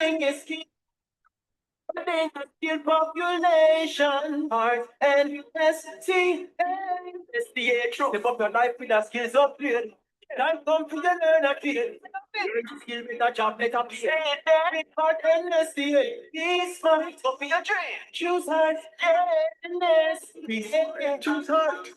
is keeping the skill population heart and STA step up your life with the skills upgrade. Time come to the learn a trade. Learn skill with a job better pay. With heart and STA. This fight for your dream. Choose heart and STA. Choose heart.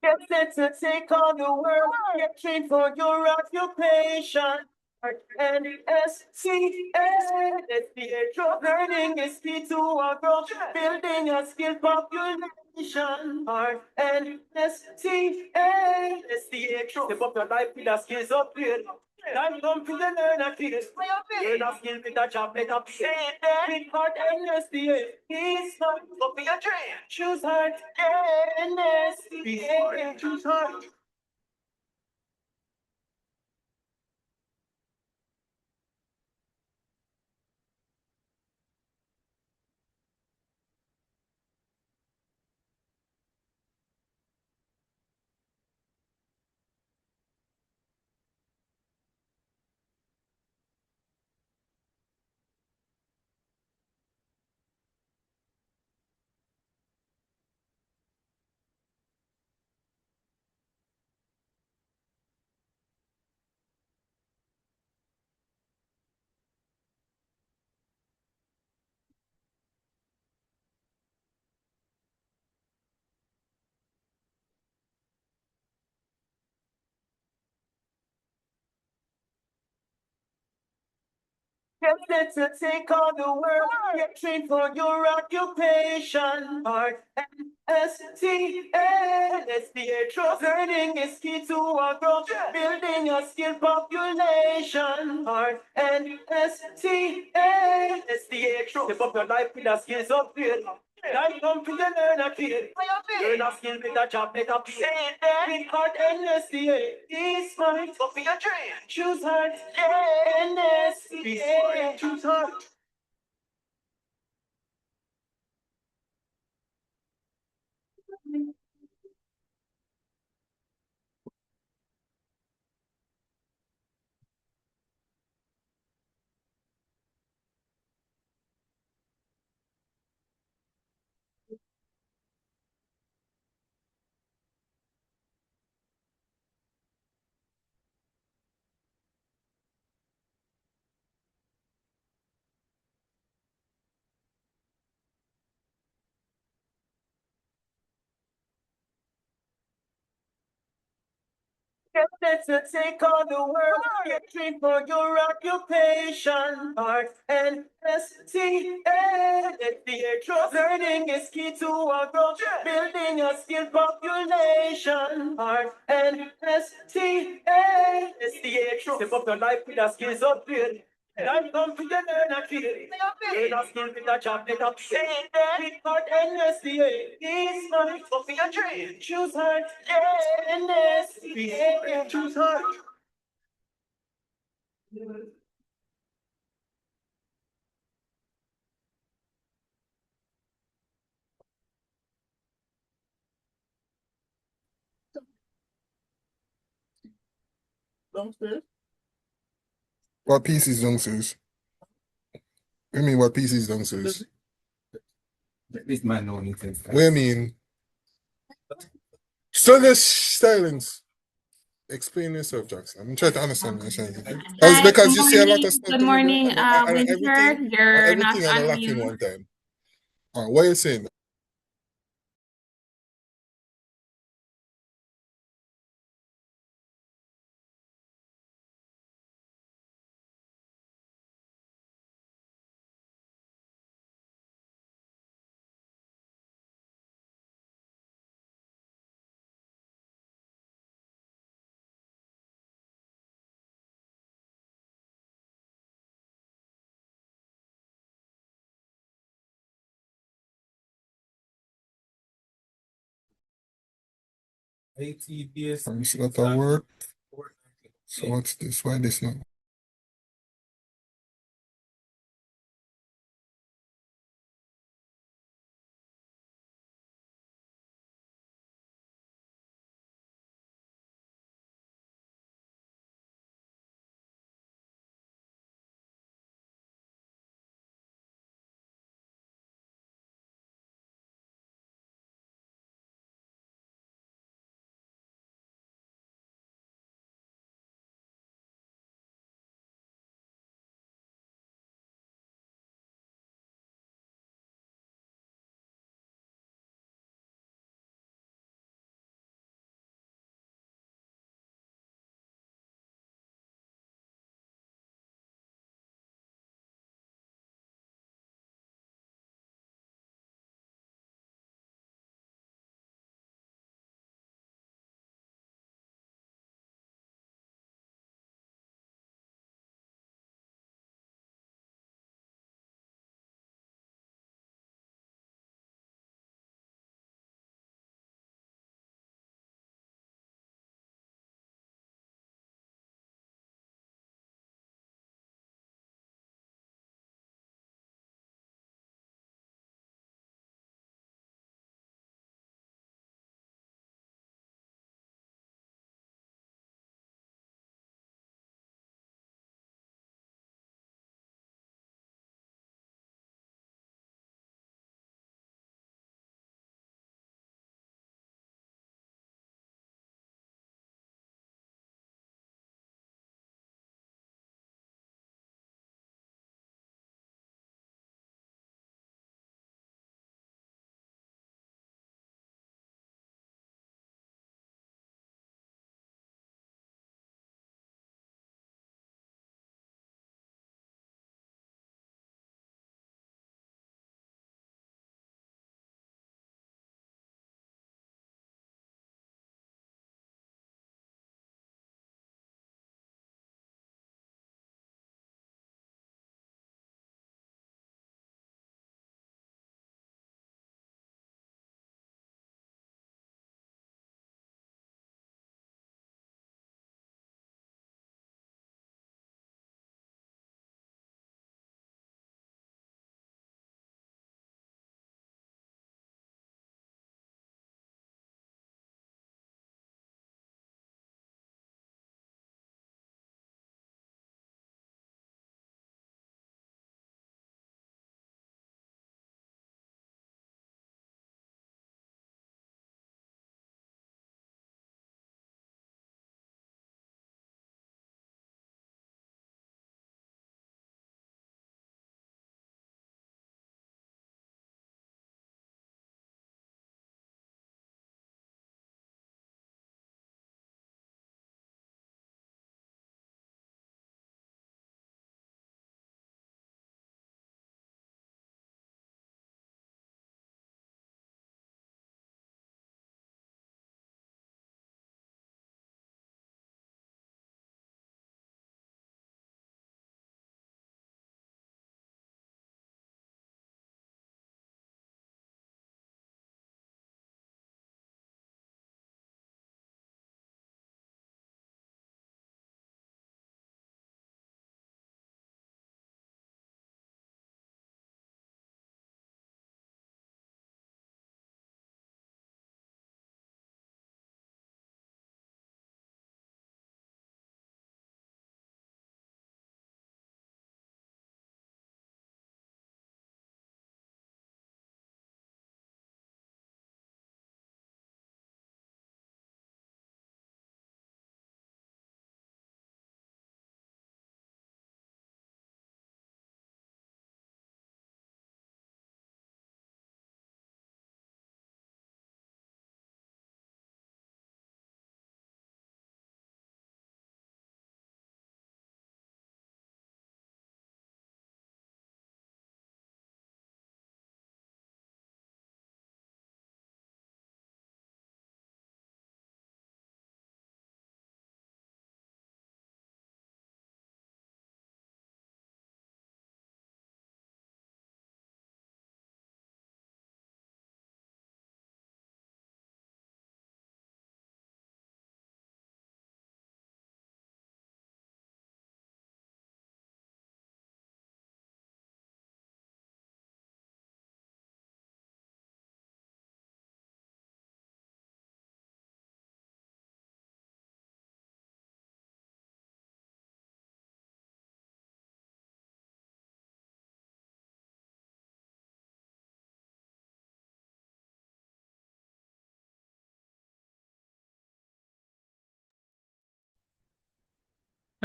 Get set to take on the world. Get trained for your occupation. And the SCA, learning is key to our growth. Building a skilled population. And STA, step up your life with a skills upgrade. Time come to the learn a skill. Learn a skill with a job better pay. With heart and STA, it's not for your dream. Choose heart and STA. Choose heart. Get set to take on the world. Get trained for your occupation. Art and STA. Trust learning is key to our growth. Building a skilled population. Art and STA. Step up your life with a skills upgrade. Time come to the learn a trade. Learn a skill with a job better pay. With heart and STA. This might for your dream. Choose heart and STA. Choose heart. Get set to take on the world. Get trained for your occupation. Art and STA. Trust learning is key to our growth. Building a skilled population. Art and STA. Step up your life with a skills upgrade. Time come to the learn a trade. Learn a skill with a job better pay. With heart and SDA. This money for your dream. Choose heart and SDA. Choose heart. Downstairs. What pieces downstairs? I mean, what pieces downstairs? This man know anything. What do you mean? So this silence. Explain yourself, Jackson. I'm trying to understand what you're saying. It's Hi, because good you see a lot morning. of stuff Good in the morning, and Winter. You're not everything and a on lot in mute. one time. What are you saying? IT based. It's not a word. So what's this? Why this now?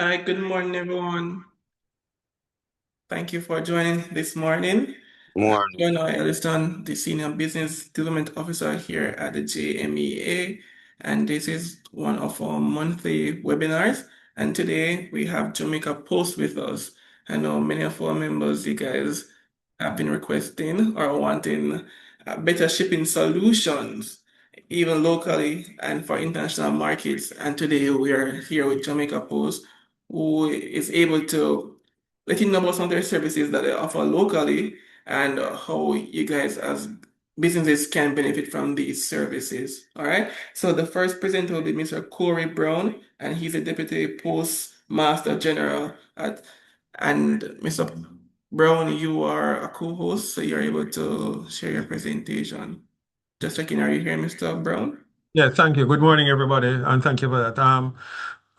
Hi, good morning, everyone. Thank you for joining this morning. Morning. John Elliston, the Senior Business Development Officer here at the JMEA, and this is one of our monthly webinars. And today we have Jamaica Post with us. I know many of our members, you guys have been requesting or wanting better shipping solutions, even locally and for international markets. And today we are here with Jamaica Post, who is able to let you know about some of their services that they offer locally and how you guys as businesses can benefit from these services. All right. So the first presenter will be Mr. Corey Brown, and he's a Deputy Postmaster General at, and Mr. Brown, you are a co-host, so you're able to share your presentation. Just checking, are you here, Mr. Brown? Yeah, thank you. Good morning, everybody, and thank you for that.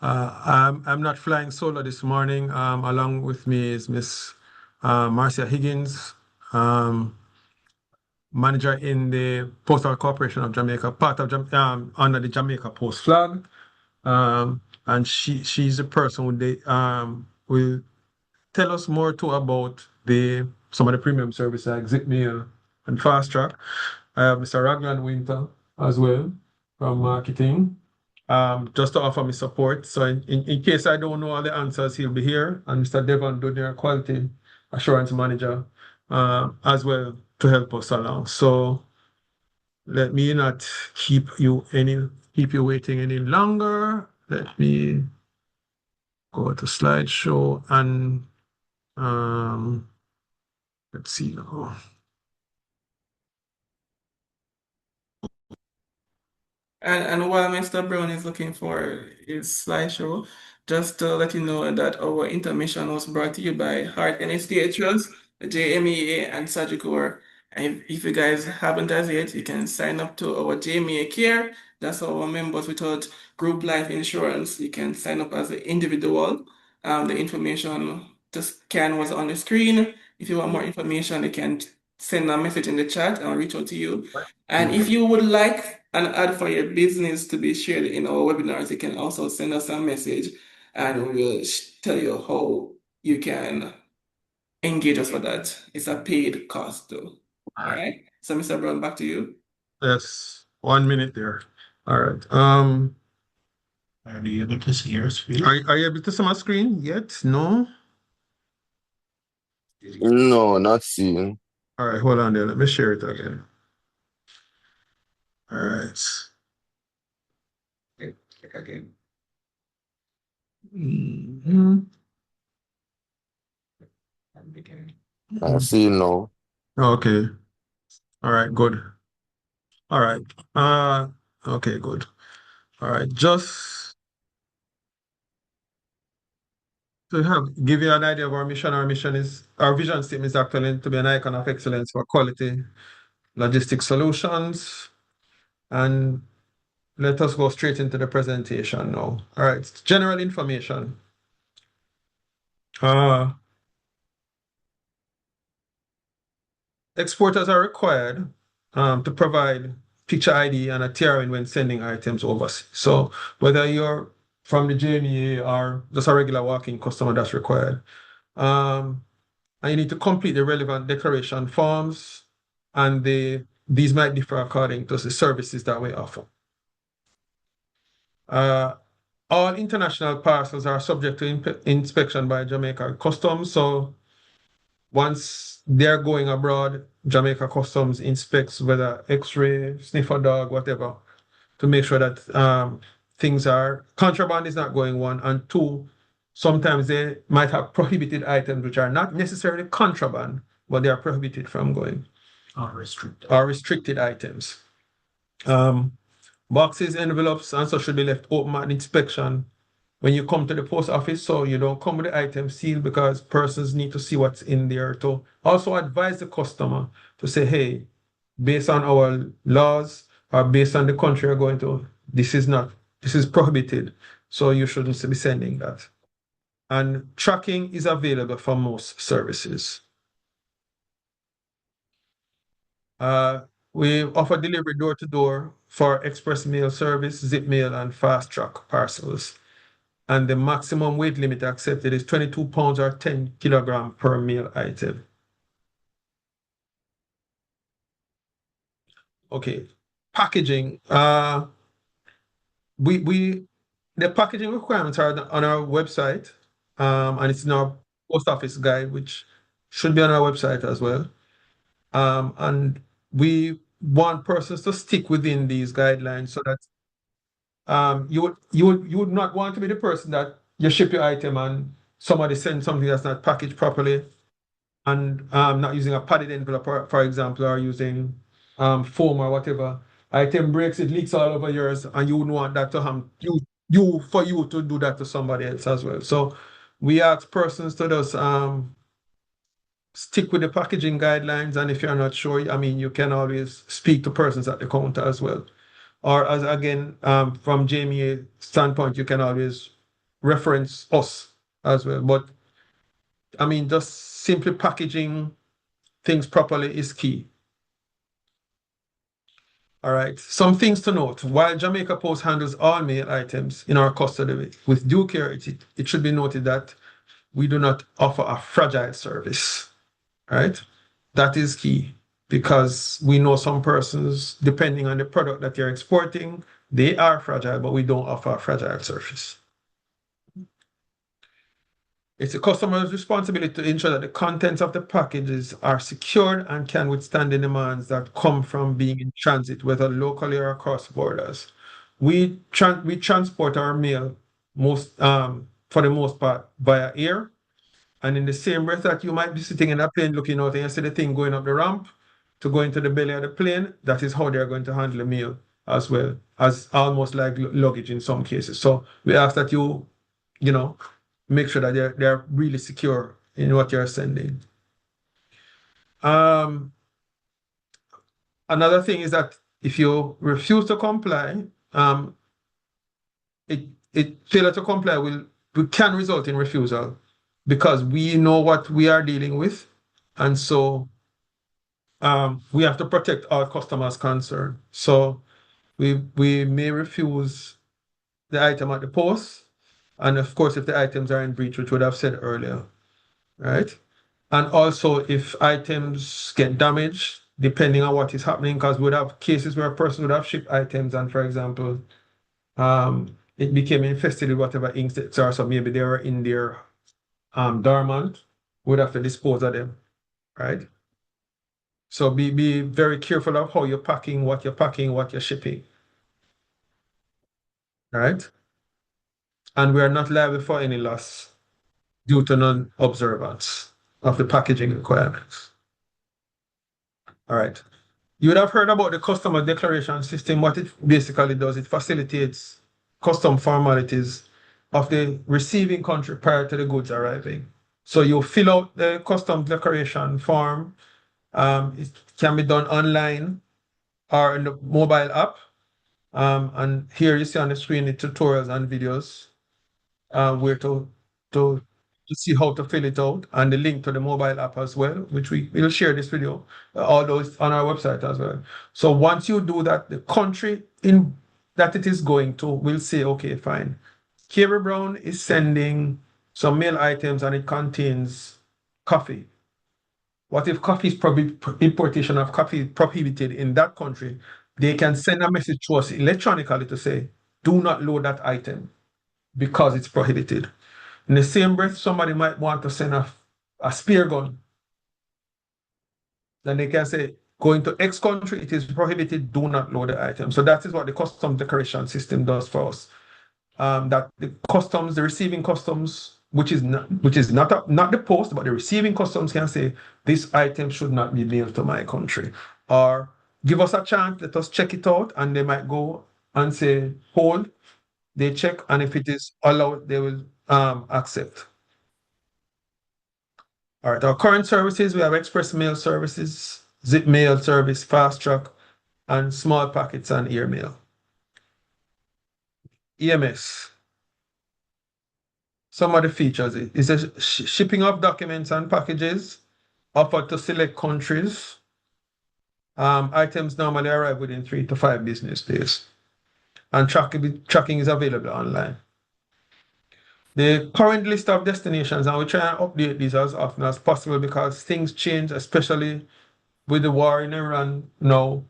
I'm not flying solo this morning. Along with me is Miss Marcia Higgins, manager in the Postal Corporation of Jamaica, part of under the Jamaica Post flag, and she's the person who will tell us more too about some of the premium services like Zip Mail and Fast Track. I have Mr. Raglan Winter as well from marketing, just to offer me support. So in case I don't know all the answers, he'll be here. And Mr. Devon Dunier, Quality Assurance Manager, as well to help us along. So let me not keep you waiting any longer. Let me go to slideshow and let's see now. And while Mr. Brown is looking for his slideshow, just to let you know that our intermission was brought to you by Heart NSDA Trust, JMEA, and Sagicor. And if you guys haven't as yet, you can sign up to our JMEA Care. That's our members without group life insurance. You can sign up as an individual. The information to scan was on the screen. If you want more information, you can send a message in the chat and I'll reach out to you. And if you would like an ad for your business to be shared in our webinars, you can also send us a message and we will tell you how you can engage us for that. It's a paid cost though. All right. So Mr. Brown, back to you. Yes, 1 minute there. All right. Are you able to see your screen? Are you able to see my screen yet? No? No, not seeing. All right, hold on there. Let me share it again. All right. Okay, check again. Mhm. I'm beginning. I see now. Okay. All right, good. All right. Okay, good. All right. Just to give you an idea of our mission is our vision statement is actually to be an icon of excellence for quality logistic solutions. And let us go straight into the presentation now. All right, general information. Exporters are required to provide picture ID and a TRN when sending items overseas. So whether you're from the JMEA or just a regular walking customer, that's required. And you need to complete the relevant declaration forms, and these might differ according to the services that we offer. All international parcels are subject to inspection by Jamaica Customs. So once they're going abroad, Jamaica Customs inspects whether X-ray, sniffer dog, whatever, to make sure that contraband is not going, one, and two, sometimes they might have prohibited items which are not necessarily contraband, but they are prohibited from going. Or restricted. Or restricted items. Boxes, envelopes, and so should be left open at inspection when you come to the post office, so you don't come with the item sealed, because persons need to see what's in there to also advise the customer to say, hey, based on our laws or based on the country you're going to, this is prohibited. So you shouldn't be sending that. And tracking is available for most services. We offer delivery door to door for express mail service, zip mail, and fast track parcels. and the maximum weight limit accepted is 22 pounds or 10 kilograms per meal item. Okay, packaging. The packaging requirements are on our website, and it's in our post office guide, which should be on our website as well. And we want persons to stick within these guidelines so that you would not want to be the person that you ship your item and somebody sends something that's not packaged properly and not using a padded envelope, for example, or using foam or whatever. Item breaks, it leaks all over yours, and you wouldn't want that to happen. For you to do that to somebody else as well. So we ask persons to just stick with the packaging guidelines, and if you're not sure, I mean, you can always speak to persons at the counter as well. Or as again, from JMEA standpoint, you can always reference us as well. But I mean, just simply packaging things properly is key. All right. Some things to note. While Jamaica Post handles all mail items in our custody with due care, it should be noted that we do not offer a fragile service. Right? That is key because we know some persons, depending on the product that you're exporting, they are fragile, but we don't offer a fragile service. It's the customer's responsibility to ensure that the contents of the packages are secured and can withstand the demands that come from being in transit, whether locally or across borders. We transport our mail for the most part via air. And in the same breath that you might be sitting in a plane looking out and you see the thing going up the ramp to go into the belly of the plane, that is how they're going to handle the mail as well, as almost like luggage in some cases. So we ask that you make sure that they're really secure in what you're sending. Another thing is that if you refuse to comply, failure to comply can result in refusal because we know what we are dealing with, and so we have to protect our customers' concern. So we may refuse the item at the post, and of course, if the items are in breach, which would have said earlier, right? And also, if items get damaged, depending on what is happening, because we would have cases where a person would have shipped items, and for example, it became infested with whatever insects are, so maybe they were in there dormant, we'd have to dispose of them, right? So be very careful of how you're packing, what you're shipping, right? And we are not liable for any loss due to non-observance of the packaging requirements. All right. You would have heard about the customer declaration system. What it basically does, it facilitates custom formalities of the receiving country prior to the goods arriving. So you fill out the custom declaration form. It can be done online or in the mobile app. And here you see on the screen the tutorials and videos where to see how to fill it out, and the link to the mobile app as well, which we will share this video, all those on our website as well. So once you do that, the country in that it is going to will say, okay, fine. Kerry Brown is sending some mail items and it contains coffee. What if importation of coffee is prohibited in that country? They can send a message to us electronically to say, do not load that item because it's prohibited. In the same breath, somebody might want to send a spear gun. Then they can say, going to X country, it is prohibited, do not load the item. So that is what the customs declaration system does for us. That the receiving customs, which is not the post, but the receiving customs can say, this item should not be mailed to my country. Or give us a chance, let us check it out, and they might go and say, hold, they check, and if it is allowed, they will accept. All right, our current services, we have express mail services, zip mail service, fast track, and small packets and air mail. EMS. Some of the features is a shipping of documents and packages offered to select countries. Items normally arrive within 3 to 5 business days, and tracking is available online. the current list of destinations, and we try and update these as often as possible because things change, especially with the war in Iran now.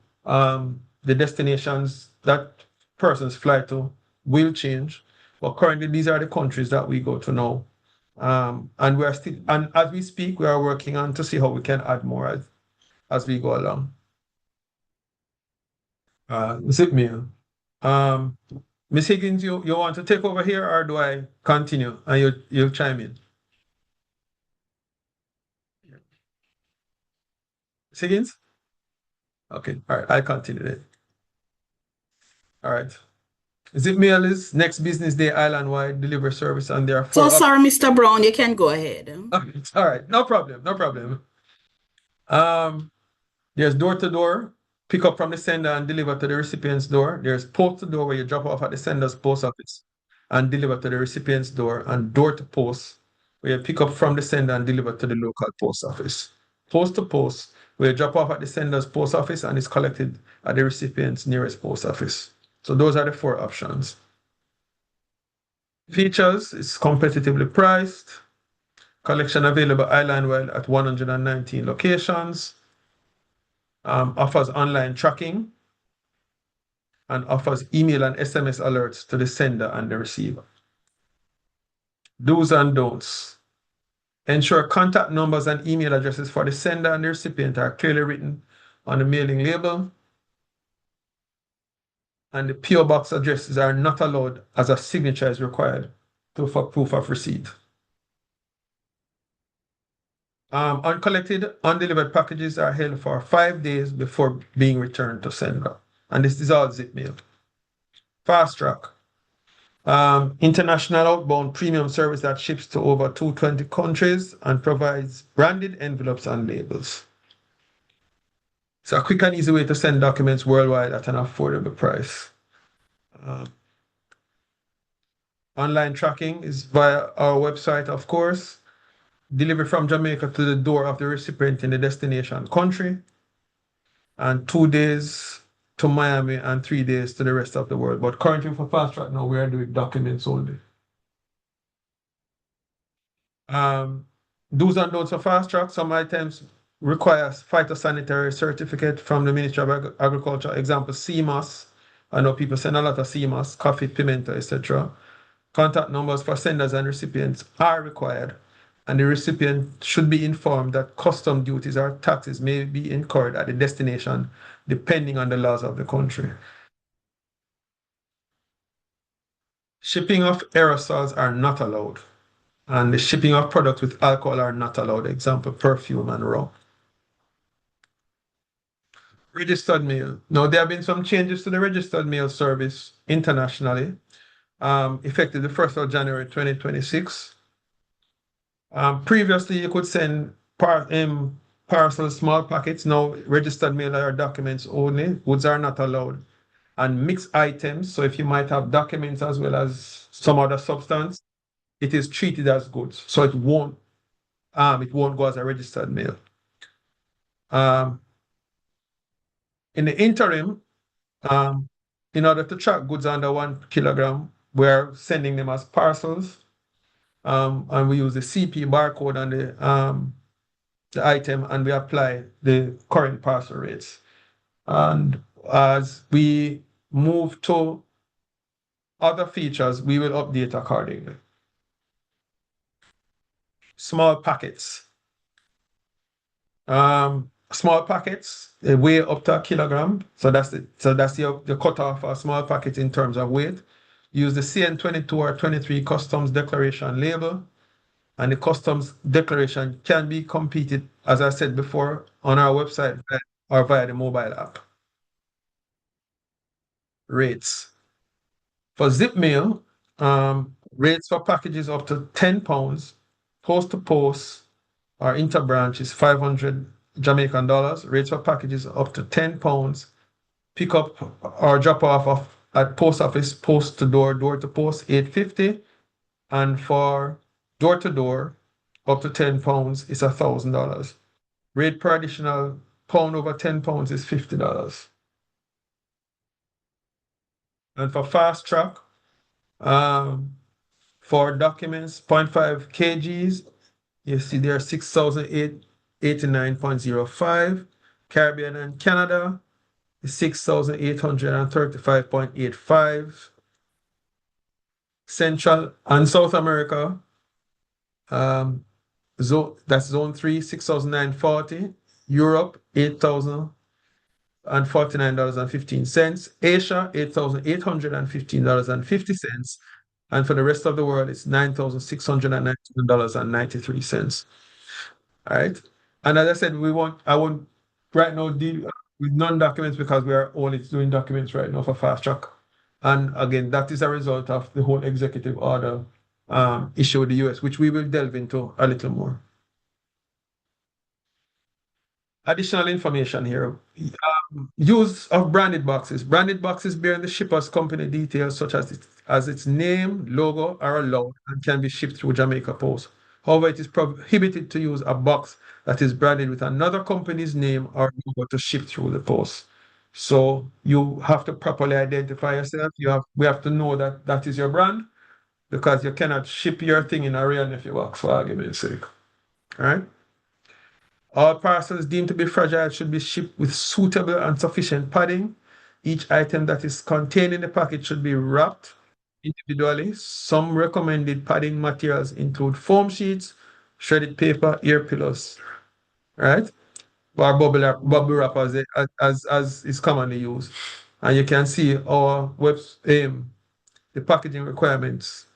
The destinations that persons fly to will change, but currently these are the countries that we go to now. And we are still, and as we speak, we are working on to see how we can add more as we go along. Zip me. Miss Higgins, you want to take over here, or do I continue and you'll chime in? Miss Higgins? Okay, all right, I'll continue then. All right. Zip Mail is next business day island-wide delivery service, and there are So four sorry, Mr. Brown, you can go ahead. all right, no problem, no problem. There's door-to-door, pick up from the sender and deliver to the recipient's door. There's post-to-door where you drop off at the sender's post office and deliver to the recipient's door, and door-to-post where you pick up from the sender and deliver to the local post office. Post-to-post where you drop off at the sender's post office and is collected at the recipient's nearest post office. So those are the four options. Features, it's competitively priced. Collection available island-wide at 119 locations. Offers online tracking. And offers email and SMS alerts to the sender and the receiver. Do's and don'ts. Ensure contact numbers and email addresses for the sender and the recipient are clearly written on the mailing label. And the PO box addresses are not allowed as a signature is required for proof of receipt. Uncollected, undelivered packages are held for 5 days before being returned to sender. And this is all zip mail. Fast track. International outbound premium service that ships to over 220 countries and provides branded envelopes and labels. It's a quick and easy way to send documents worldwide at an affordable price. Online tracking is via our website, of course. Delivery from Jamaica to the door of the recipient in the destination country. And 2 days to Miami and 3 days to the rest of the world. But currently for fast track now, we are doing documents only. Do's and don'ts of fast track. Some items require phytosanitary certificate from the Ministry of Agriculture. Example, CMOS. I know people send a lot of CMOS, coffee, pimento, etc. Contact numbers for senders and recipients are required, and the recipient should be informed that custom duties or taxes may be incurred at the destination depending on the laws of the country. Shipping of aerosols are not allowed, and the shipping of products with alcohol are not allowed. Example, perfume and rum. Registered mail. Now, there have been some changes to the registered mail service internationally, effective the 1st of January 2026. Previously, you could send parcels, small packets. Now, registered mail are documents only. Goods are not allowed. And mixed items. So if you might have documents as well as some other substance, it is treated as goods. So it won't go as a registered mail. In the interim, in order to track goods under 1 kilogram, we're sending them as parcels. And we use the CP barcode on the item, and we apply the current parcel rates. And as we move to other features, we will update accordingly. Small packets. Small packets, they weigh up to 1 kilogram. So that's the cutoff for small packets in terms of weight. Use the CN22 or 23 customs declaration label. And the customs declaration can be completed, as I said before, on our website or via the mobile app. Rates. For zip mail, rates for packages up to £10, post to post or interbranch is 500 Jamaican dollars. Rates for packages up to £10, pick up or drop off at post office, post to door, door to post, $8.50. And for door to door, up to £10 is $1,000. Rate per additional pound over £10 is $50. And for fast track, For documents, 0.5 kgs, you see there 6,889.05. Caribbean and Canada is 6,835.85. Central and South America, that's zone 3, 6,940. Europe, $8,049.15. Asia, $8,815.50. And for the rest of the world, it's $9,619.93. All right. And as I said, I won't right now deal with non-documents because we are only doing documents right now for fast track. And again, that is a result of the whole executive order issue with the US, which we will delve into a little more. Additional information here. Use of branded boxes. Branded boxes bearing the shipper's company details such as its name, logo are allowed and can be shipped through Jamaica Post. However, it is prohibited to use a box that is branded with another company's name or logo to ship through the post. So you have to properly identify yourself. We have to know that that is your brand because you cannot ship your thing in a real nephew box for argument's sake. All right. All parcels deemed to be fragile should be shipped with suitable and sufficient padding. Each item that is contained in the package should be wrapped individually. Some recommended padding materials include foam sheets, shredded paper, ear pillows, right? Or bubble wrap as is commonly used. And you can see our the packaging requirements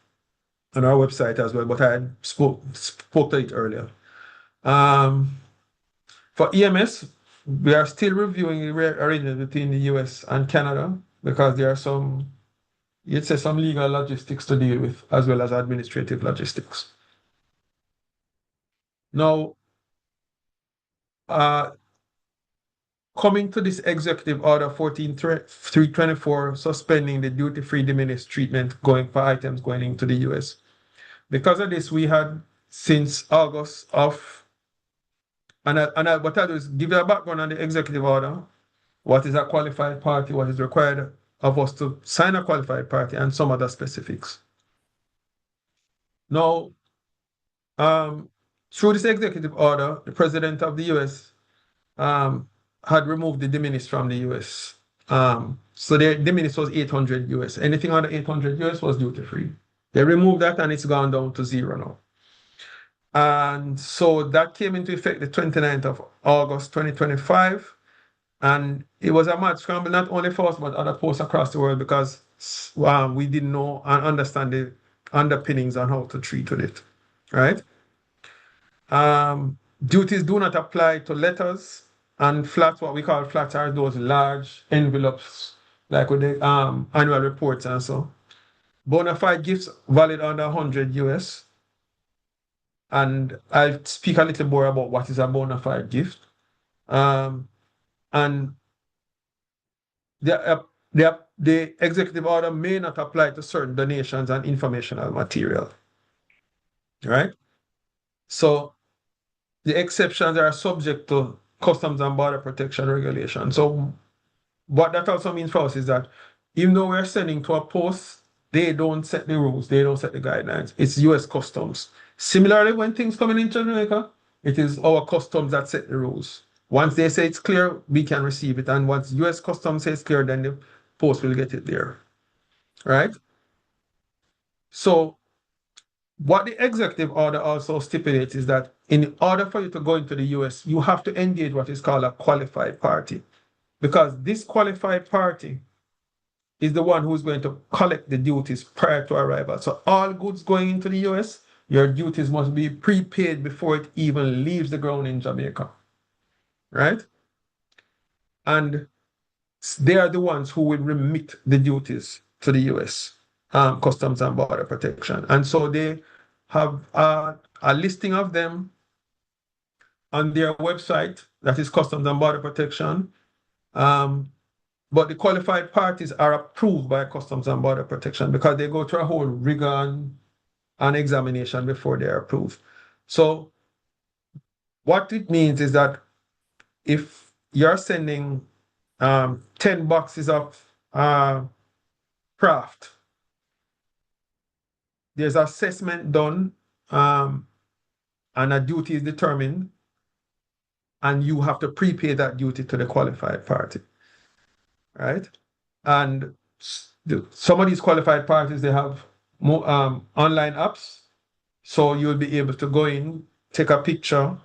on our website as well, but I spoke to it earlier. For EMS, we are still reviewing the arrangement between the US and Canada because there are some legal logistics to deal with as well as administrative logistics. Now, coming to this executive order 14324 suspending the duty-free diminished treatment going for items going into the US. Because of this, we had since August of what I'll do is give you a background on the executive order. What is a qualified party? What is required of us to sign a qualified party and some other specifics. Now, through this executive order, the president of the US had removed the diminished from the US. So the diminished was 800 US. Anything under 800 US was duty-free. They removed that and it's gone down to zero now. And so that came into effect the 29th of August 2025. And it was a mad scramble, not only for us, but other posts across the world because we didn't know and understand the underpinnings on how to treat with it, right? Duties do not apply to letters and flats. What we call flats are those large envelopes, like with the annual reports and so. Bona fide gifts valid under 100 US. And I'll speak a little more about what is a bona fide gift. And the executive order may not apply to certain donations and informational material, right? So the exceptions are subject to Customs and Border Protection regulation. So what that also means for us is that even though we're sending to a post, they don't set the rules, they don't set the guidelines. It's US Customs. Similarly, when things come in into Jamaica, it is our customs that set the rules. Once they say it's clear, we can receive it. And once US Customs says clear, then the post will get it there, right? So what the executive order also stipulates is that in order for you to go into the US, you have to engage what is called a qualified party. Because this qualified party is the one who's going to collect the duties prior to arrival. So all goods going into the US, your duties must be prepaid before it even leaves the ground in Jamaica, right? And they are the ones who will remit the duties to the US, Customs and Border Protection. And so they have a listing of them on their website, that is Customs and Border Protection. But the qualified parties are approved by Customs and Border Protection because they go through a whole rigor and examination before they are approved. So what it means is that if you're sending 10 boxes of craft, there's assessment done, and a duty is determined, and you have to prepay that duty to the qualified party, right? And some of these qualified parties, they have more online apps, so you'll be able to go in, take a picture,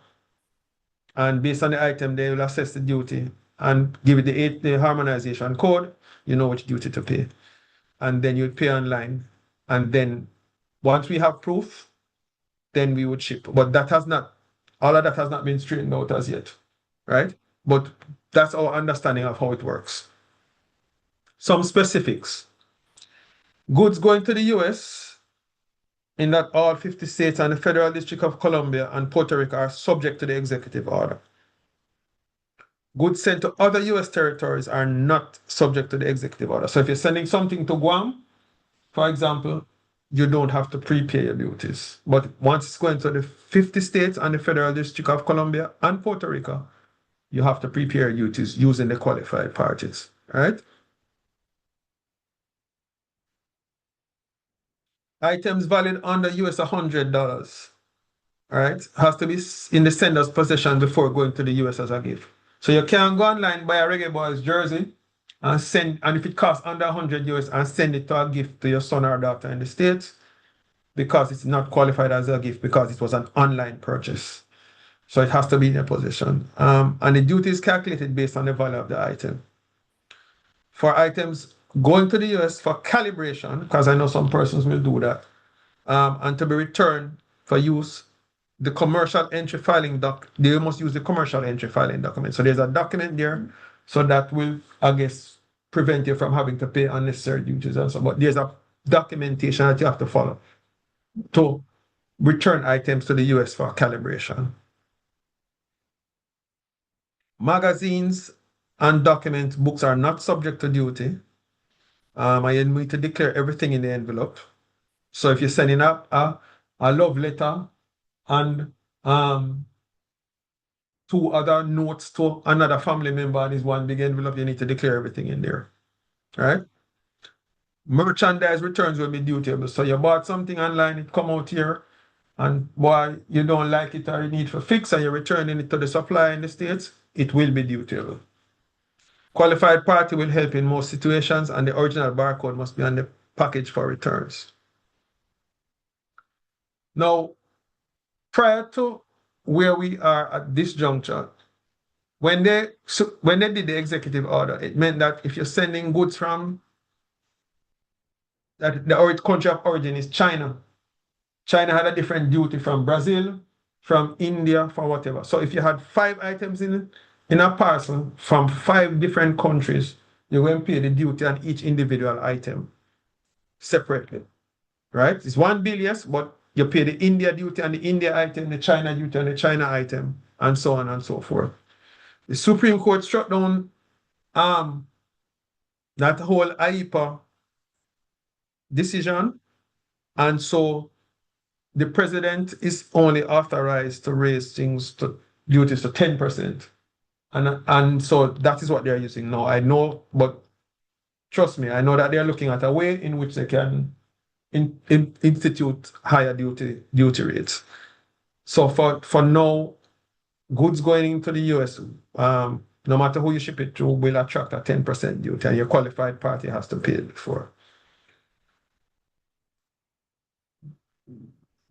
and based on the item, they will assess the duty and give it the harmonization code. You know which duty to pay, and then you'd pay online, and then once we have proof, then we would ship. But all of that has not been straightened out as yet, right? But that's our understanding of how it works. Some specifics. Goods going to the US, in that all 50 states and the Federal District of Columbia and Puerto Rico are subject to the executive order. Goods sent to other US territories are not subject to the executive order. So if you're sending something to Guam, for example, you don't have to prepay your duties. But once it's going to the 50 states and the Federal District of Columbia and Puerto Rico, you have to prepay your duties using the qualified parties, right? Items valid under US $100, right, has to be in the sender's possession before going to the US as a gift. So you can't go online, buy a Reggae Boys jersey and if it costs under 100 US, and send it to a gift to your son or daughter in the States, because it's not qualified as a gift because it was an online purchase. So it has to be in your possession. And the duty is calculated based on the value of the item. For items going to the US for calibration, because I know some persons will do that, and to be returned for use, the commercial entry filing they must use the commercial entry filing document. So there's a document there, so that will, I guess, prevent you from having to pay unnecessary duties and so. But there's a documentation that you have to follow to return items to the US for calibration. Magazines and document books are not subject to duty. And you need to declare everything in the envelope. So if you're sending up a love letter and 2 other notes to another family member and is one big envelope, you need to declare everything in there, right? Merchandise returns will be dutiable. So you bought something online, it come out here, and boy, you don't like it or you need for fix, and you're returning it to the supplier in the States, it will be dutiable. Qualified party will help in most situations, and the original barcode must be on the package for returns. Now, prior to where we are at this juncture, when they did the executive order, it meant that if you're sending goods from that the country of origin is China, China had a different duty from Brazil, from India, for whatever. So if you had 5 items in a parcel from 5 different countries, you're going to pay the duty on each individual item separately, right? It's one bill, yes, but you pay the India duty on the India item, the China duty on the China item, and so on and so forth. The Supreme Court struck down that whole IEPA decision, and so the president is only authorized to raise duties to 10%. And so that is what they're using now. I know, but trust me, I know that they're looking at a way in which they can institute higher duty rates. So for now, goods going into the US, no matter who you ship it to, will attract a 10% duty, and your qualified party has to pay it before.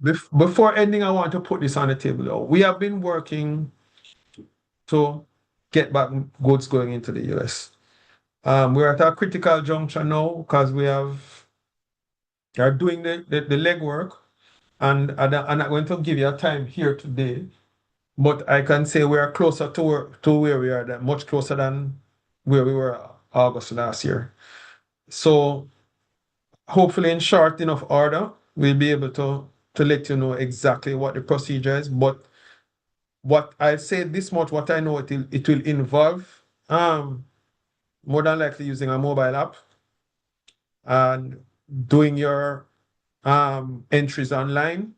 Before ending, I want to put this on the table though. We have been working to get back goods going into the US. We're at a critical juncture now because we are doing the legwork, and I'm not going to give you a time here today, but I can say we are closer to where we are, much closer than where we were August last year. So hopefully in short enough order, we'll be able to let you know exactly what the procedure is. But what I'll say this much, what I know, it will involve more than likely using a mobile app and doing your entries online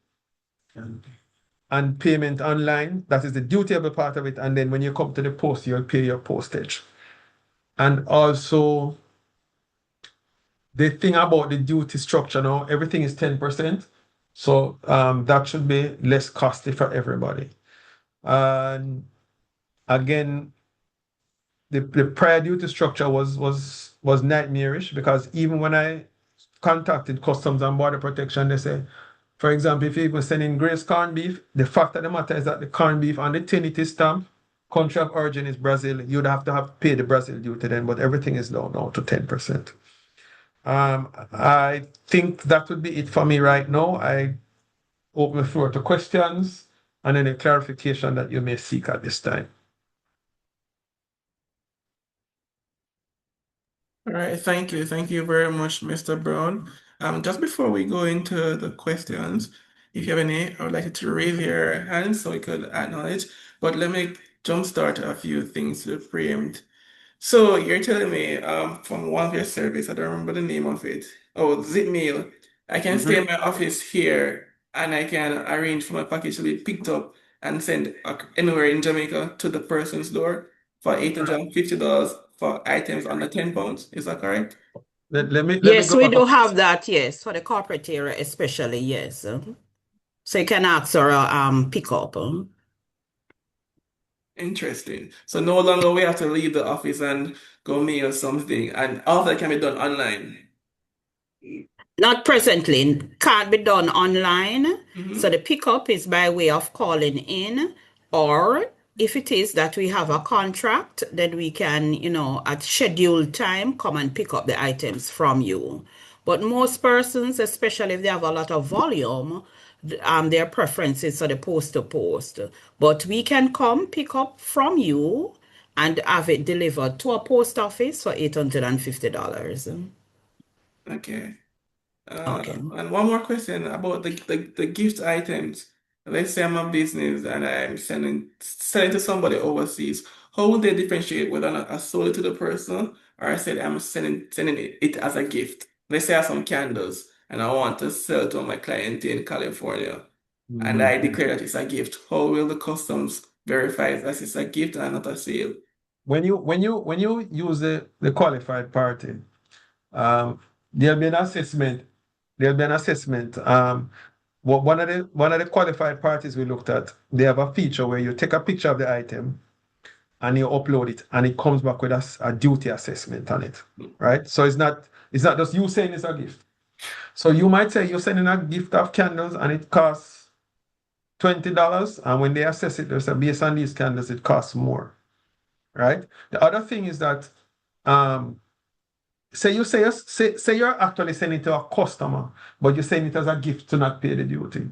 and payment online. That is the dutiable part of it. And then when you come to the post, you'll pay your postage. And also, the thing about the duty structure now, everything is 10%. So that should be less costly for everybody. And again, the prior duty structure was nightmarish, because even when I contacted Customs and Border Protection, they say, for example, if you even send in Grace corned beef, the fact of the matter is that the corned beef on the tin it is stamped, country of origin is Brazil, you'd have to pay the Brazil duty then, but everything is down now to 10%. I think that would be it for me right now. I open the floor to questions and any clarification that you may seek at this time. All right, thank you. Thank you very much, Mr. Brown. Just before we go into the questions, if you have any, I would like you to raise your hand so we could acknowledge. But let me jumpstart a few things to preempt. So you're telling me, from one of your service, I don't remember the name of it. Oh, ZipMail. I can stay in my office here and I can arrange for my package to be picked up and sent anywhere in Jamaica to the person's door for $850 for items under £10. Is that correct? Let me Yes, go we back do up. have that, yes, for the corporate area especially, yes. So you can ask for a pickup. Interesting. So no longer we have to leave the office and go mail something, and all that can be done online. Not presently, can't be done online. Mhm. So the pickup is by way of calling in, or if it is that we have a contract, then we can, at scheduled time, come and pick up the items from you. But most persons, especially if they have a lot of volume, their preference is for the post to post. But we can come pick up from you and have it delivered to a post office for $850. Okay. Okay. And one more question about the gift items. Let's say I'm a business and I'm selling to somebody overseas. How would they differentiate whether or not I sold it to the person or I said I'm sending it as a gift? Let's say I have some candles and I want to sell to my client in California and I declare that it's a gift. How will the customs verify that it's a gift and not a sale? When you use the qualified party, there'll be an assessment. There'll be an assessment. One of the qualified parties we looked at, they have a feature where you take a picture of the item and you upload it, and it comes back with a duty assessment on it, right? So it's not just you saying it's a gift. So you might say you're sending a gift of candles and it costs $20, and when they assess it, they say based on these candles, it costs more, right? The other thing is that say you're actually sending it to a customer, but you're sending it as a gift to not pay the duty.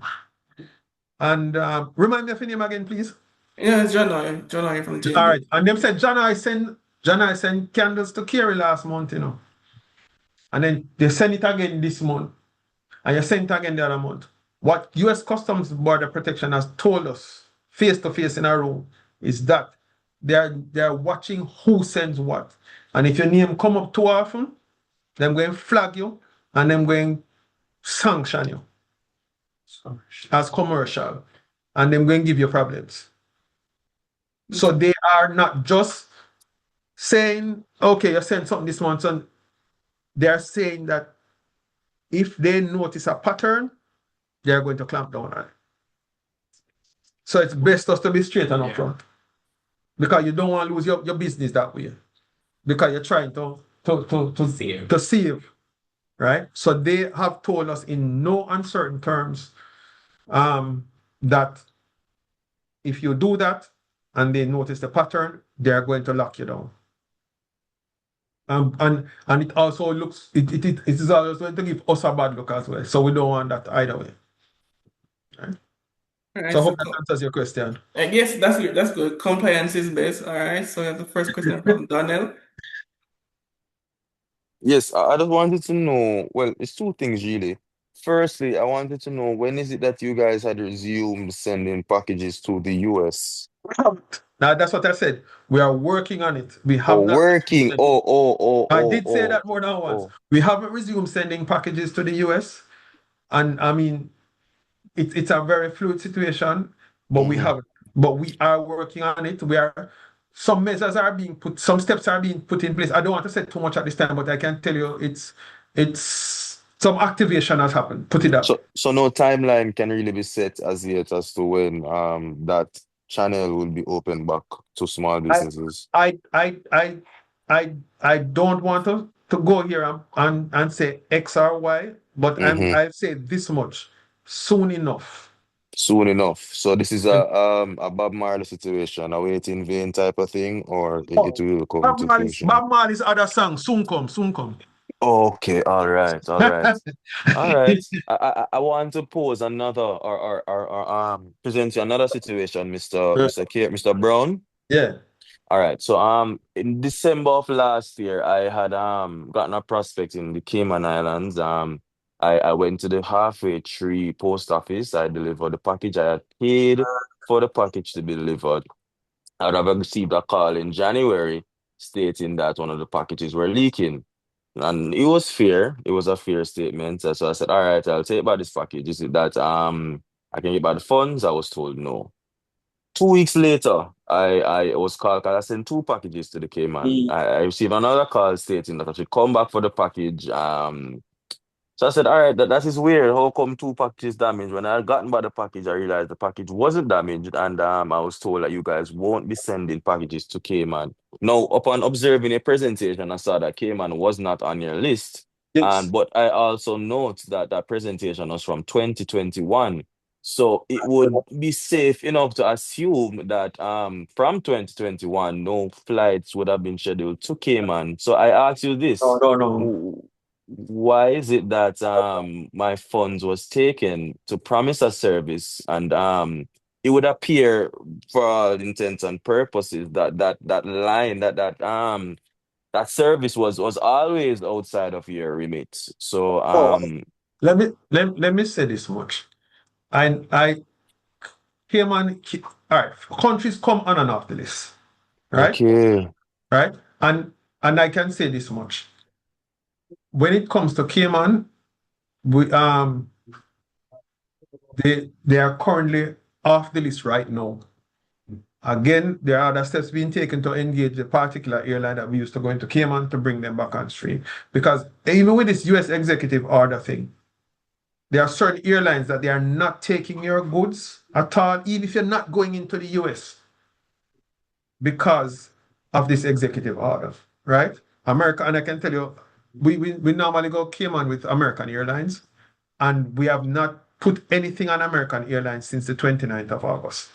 And remind me of your name again, please. Yeah, it's John Oye from JMEA. All right. And them said John I sent candles to Kerry last month, And then they send it again this month. And you send it again the other month. What US Customs Border Protection has told us face to face in our room is that they're watching who sends what. And if your name come up too often, they're going to flag you and they're going to sanction you as commercial. And they're going to give you problems. So they are not just saying, okay, you sent something this month, and they're saying that if they notice a pattern, they're going to clamp down on it. So it's best us to be straight and upfront, because you don't want to lose your business that way, because you're trying to save, right? So they have told us in no uncertain terms that if you do that and they notice the pattern, they're going to lock you down. And it also looks it is always going to give us a bad look as well. So we don't want that either way. Right? All right, So I so hope that answers your question. I guess that's good. Compliance is best. All right. So we have the first question from Donnell. Yes, I just wanted to know. Well, it's two things really. Firstly, I wanted to know when is it that you guys had resumed sending packages to the US? Now that's what I said. We are working on it. We have Oh, not working. resumed. I Oh, did say that more than once. oh. We haven't resumed sending packages to the US. And I mean, it's a very fluid situation, but we Mm-hmm. haven't. But we are working on it. Some steps are being put in place. I don't want to say too much at this time, but I can tell you it's some activation has happened. Put it that way. So no timeline can really be set as yet as to when that channel will be opened back to small I businesses. I I I I don't want to go here and say X or Y, but Mm-hmm. I've said this much. Soon enough. Soon enough. So this is Yeah. a Bob Marley situation, a wait in vain type of thing, or it Oh, will come to fruition. Bob Marley's other song, soon come, soon come. Okay, all right, all right. All right. I want to pose another or present you another situation, Mr. Brown. Yeah. All right. So in December of last year, I had gotten a prospect in the Cayman Islands. I went to the halfway tree post office. I delivered the package. I had paid for the package to be delivered. I'd have received a call in January stating that one of the packages were leaking. And it was fair. It was a fair statement. So I said, all right, I'll take back this package. Is it that I can get back the funds? I was told no. 2 weeks later, I was called because I sent two packages to the Cayman. I received another call stating that I should come back for the package. So I said, all right, that is weird. How come two packages damaged? When I had gotten by the package, I realized the package wasn't damaged, and I was told that you guys won't be sending packages to Cayman. Now, upon observing a presentation, I saw that Cayman was not on your list. Yes. And but I also note that that presentation was from 2021. So it would be safe enough to assume that from 2021, no flights would have been scheduled to Cayman. So I ask you No, this. no, no. Why is it that my funds was taken to promise a service and it would appear for all intents and purposes that that line that service was always outside of your remit. So Oh, let me say this much. I Cayman, all right, countries come on and off the list, right? okay. Right? And I can say this much. When it comes to Cayman, we they are currently off the list right now. Again, there are other steps being taken to engage the particular airline that we used to go into Cayman to bring them back on stream. Because even with this US executive order thing, there are certain airlines that they are not taking your goods at all, even if you're not going into the US because of this executive order, right? America, and I can tell you, we normally go Cayman with American Airlines, and we have not put anything on American Airlines since the 29th of August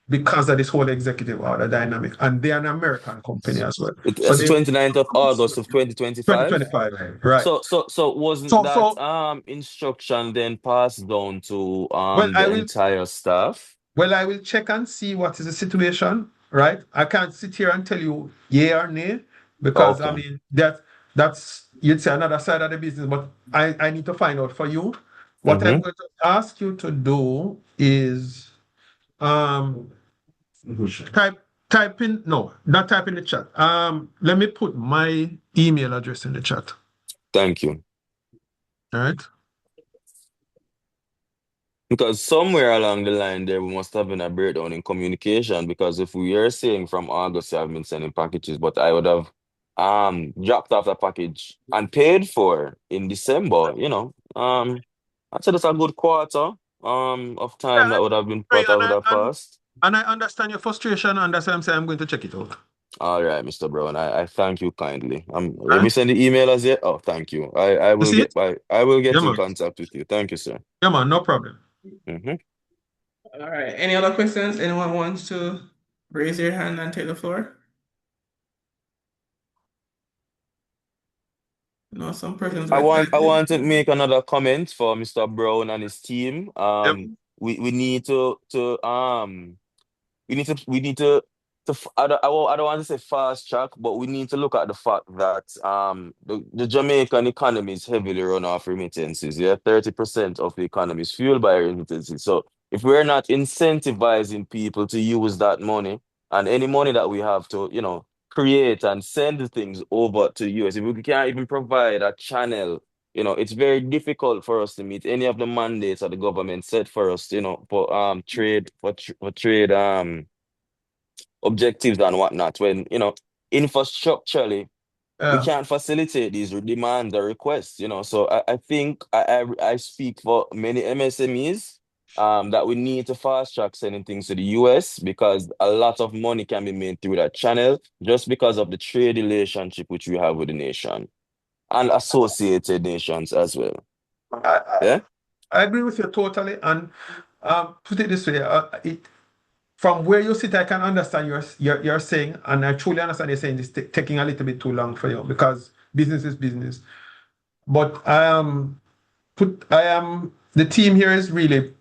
because of this whole executive order dynamic. And they're an American company as well. So That's the they 29th of August of 2025. 2025, right? So wasn't So that so instruction then passed down to well, the entire staff? I will check and see what is the situation, right? I can't sit here and tell you yay or nay because I Okay. mean that's you'd say another side of the business, but I need to find out for you. What I'm Mm-hmm. going to ask you to do is um type in no, not type in the chat. Let me put my email address in the chat. Thank you. All right. Because somewhere along the line there we must have been a breakdown in communication because if we are saying from August you have been sending packages, but I would have dropped off the package and paid for in December, I'd say that's a good quarter of time Yeah, that would have been right, what I would have passed. and I understand your frustration, and that's why I'm saying I'm going to check it out. All right, Mr. Brown, I thank you kindly. All Let me right. send the email as yet. Oh, thank you. You see it? I will Yeah, get in man. contact with you. Thank you, sir. Yeah, man. No problem. Mm-hmm. All right. Any other questions? Anyone wants to raise your hand and take the floor? No, some persons were I typing. want to make another comment for Mr. Brown and his team. Yep. We need we need I don't want to say fast track, but we need to look at the fact that the Jamaican economy is heavily run off remittances. Yeah, 30% of the economy is fueled by remittances. So if we're not incentivizing people to use that money and any money that we have to, create and send the things over to US, if we can't even provide a channel, it's very difficult for us to meet any of the mandates that the government set for us, for trade for trade objectives and whatnot when infrastructurally we Yeah. can't facilitate these demands or requests, So I think I speak for many MSMEs that we need to fast track sending things to the US because a lot of money can be made through that channel just because of the trade relationship which we have with the nation and associated nations as well. I, I, Yeah? I agree with you totally. And put it this way, from where you sit, I can understand you're saying, and I truly understand you're saying this taking a little bit too long for you because business is business. But the team here is really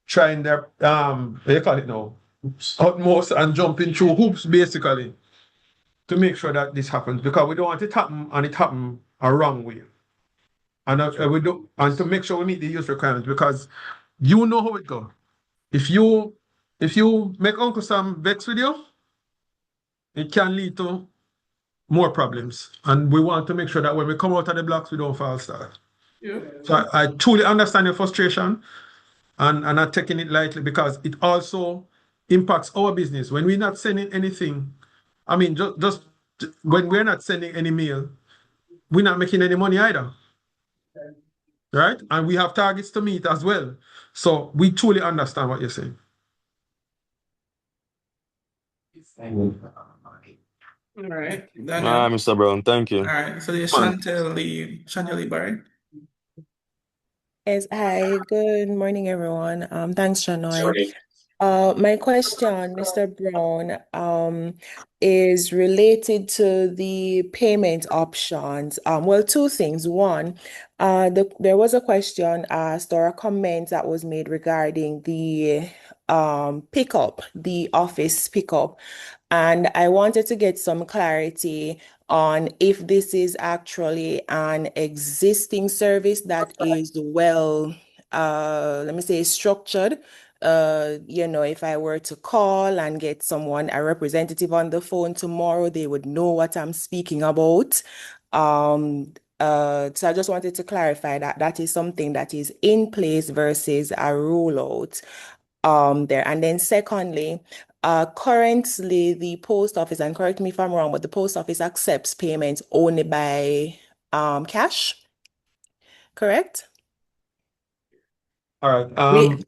trying their what do you call it now, utmost and jumping through hoops basically to make sure that this happens because we don't want it happen and it happen a wrong way. And we do, and to make sure we meet the use requirements because you know how it goes. If you make Uncle Sam vex with you, it can lead to more problems. And we want to make sure that when we come out of the blocks, we don't fall start. Yeah. So I truly understand your frustration and not taking it lightly because it also impacts our business. When we're not sending anything, I mean, just when we're not sending any mail, we're not making any money either. Right? And we have targets to meet as well. So we truly understand what you're saying. All right, Daniel. Mr. Brown, thank All you. right, so there's Chantel Lee Barry. Yes, hi, good morning, everyone. Thanks, Shanoy. Sorry. My question, Mr. Brown, is related to the payment options. Well, two things. One, there was a question asked or a comment that was made regarding the pickup, the office pickup. And I wanted to get some clarity on if this is actually an existing service that is well, let me say, structured. If I were to call and get a representative on the phone tomorrow, they would know what I'm speaking about. So I just wanted to clarify that that is something that is in place versus a rollout there. And then secondly, currently the post office, and correct me if I'm wrong, but the post office accepts payments only by cash, correct? All right.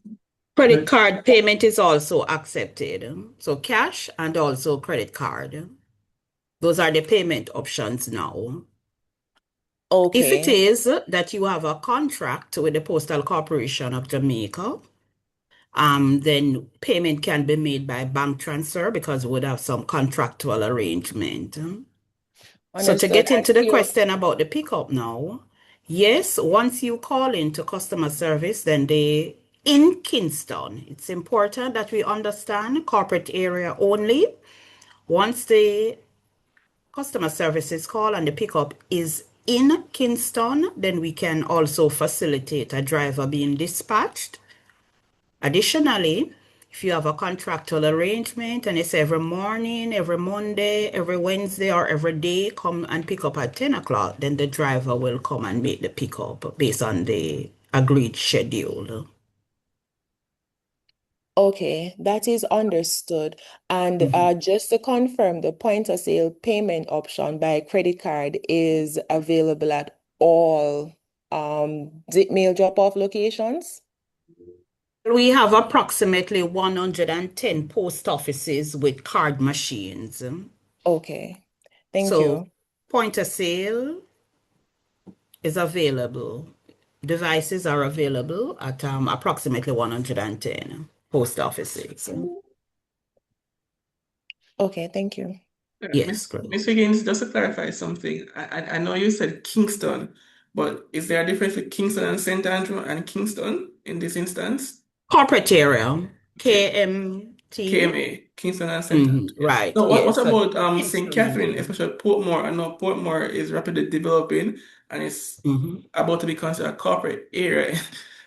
Credit card payment is also accepted. So cash and also credit card. Those are the payment options now. If it Okay. is that you have a contract with the Postal Corporation of Jamaica, then payment can be made by bank transfer because we would have some contractual arrangement. So to Understood. get into the question about the pickup now, yes, once you call into customer service, then in Kingston, it's important that we understand corporate area only. Once the customer service is called and the pickup is in Kingston, then we can also facilitate a driver being dispatched. Additionally, if you have a contractual arrangement and it's every morning, every Monday, every Wednesday, or every day, come and pick up at 10 o'clock, then the driver will come and make the pickup based on the agreed schedule. Okay, that is understood. And just to confirm, the point of sale payment option by credit card is available at all mail drop-off locations? We have approximately 110 post offices with card machines. Okay, thank So you. point of sale is available. Devices are available at approximately 110 post offices. Okay, thank you. Yes, Miss Higgins, just to clarify something, I know you said Kingston, but is there a difference with Kingston and St. Andrew and Kingston in this instance? corporate area, KMT. KMA, Kingston and St. Andrew. Right. Now, Yes. what about St. Catherine, especially Portmore? I know Portmore is rapidly developing and it's about to be considered a corporate area.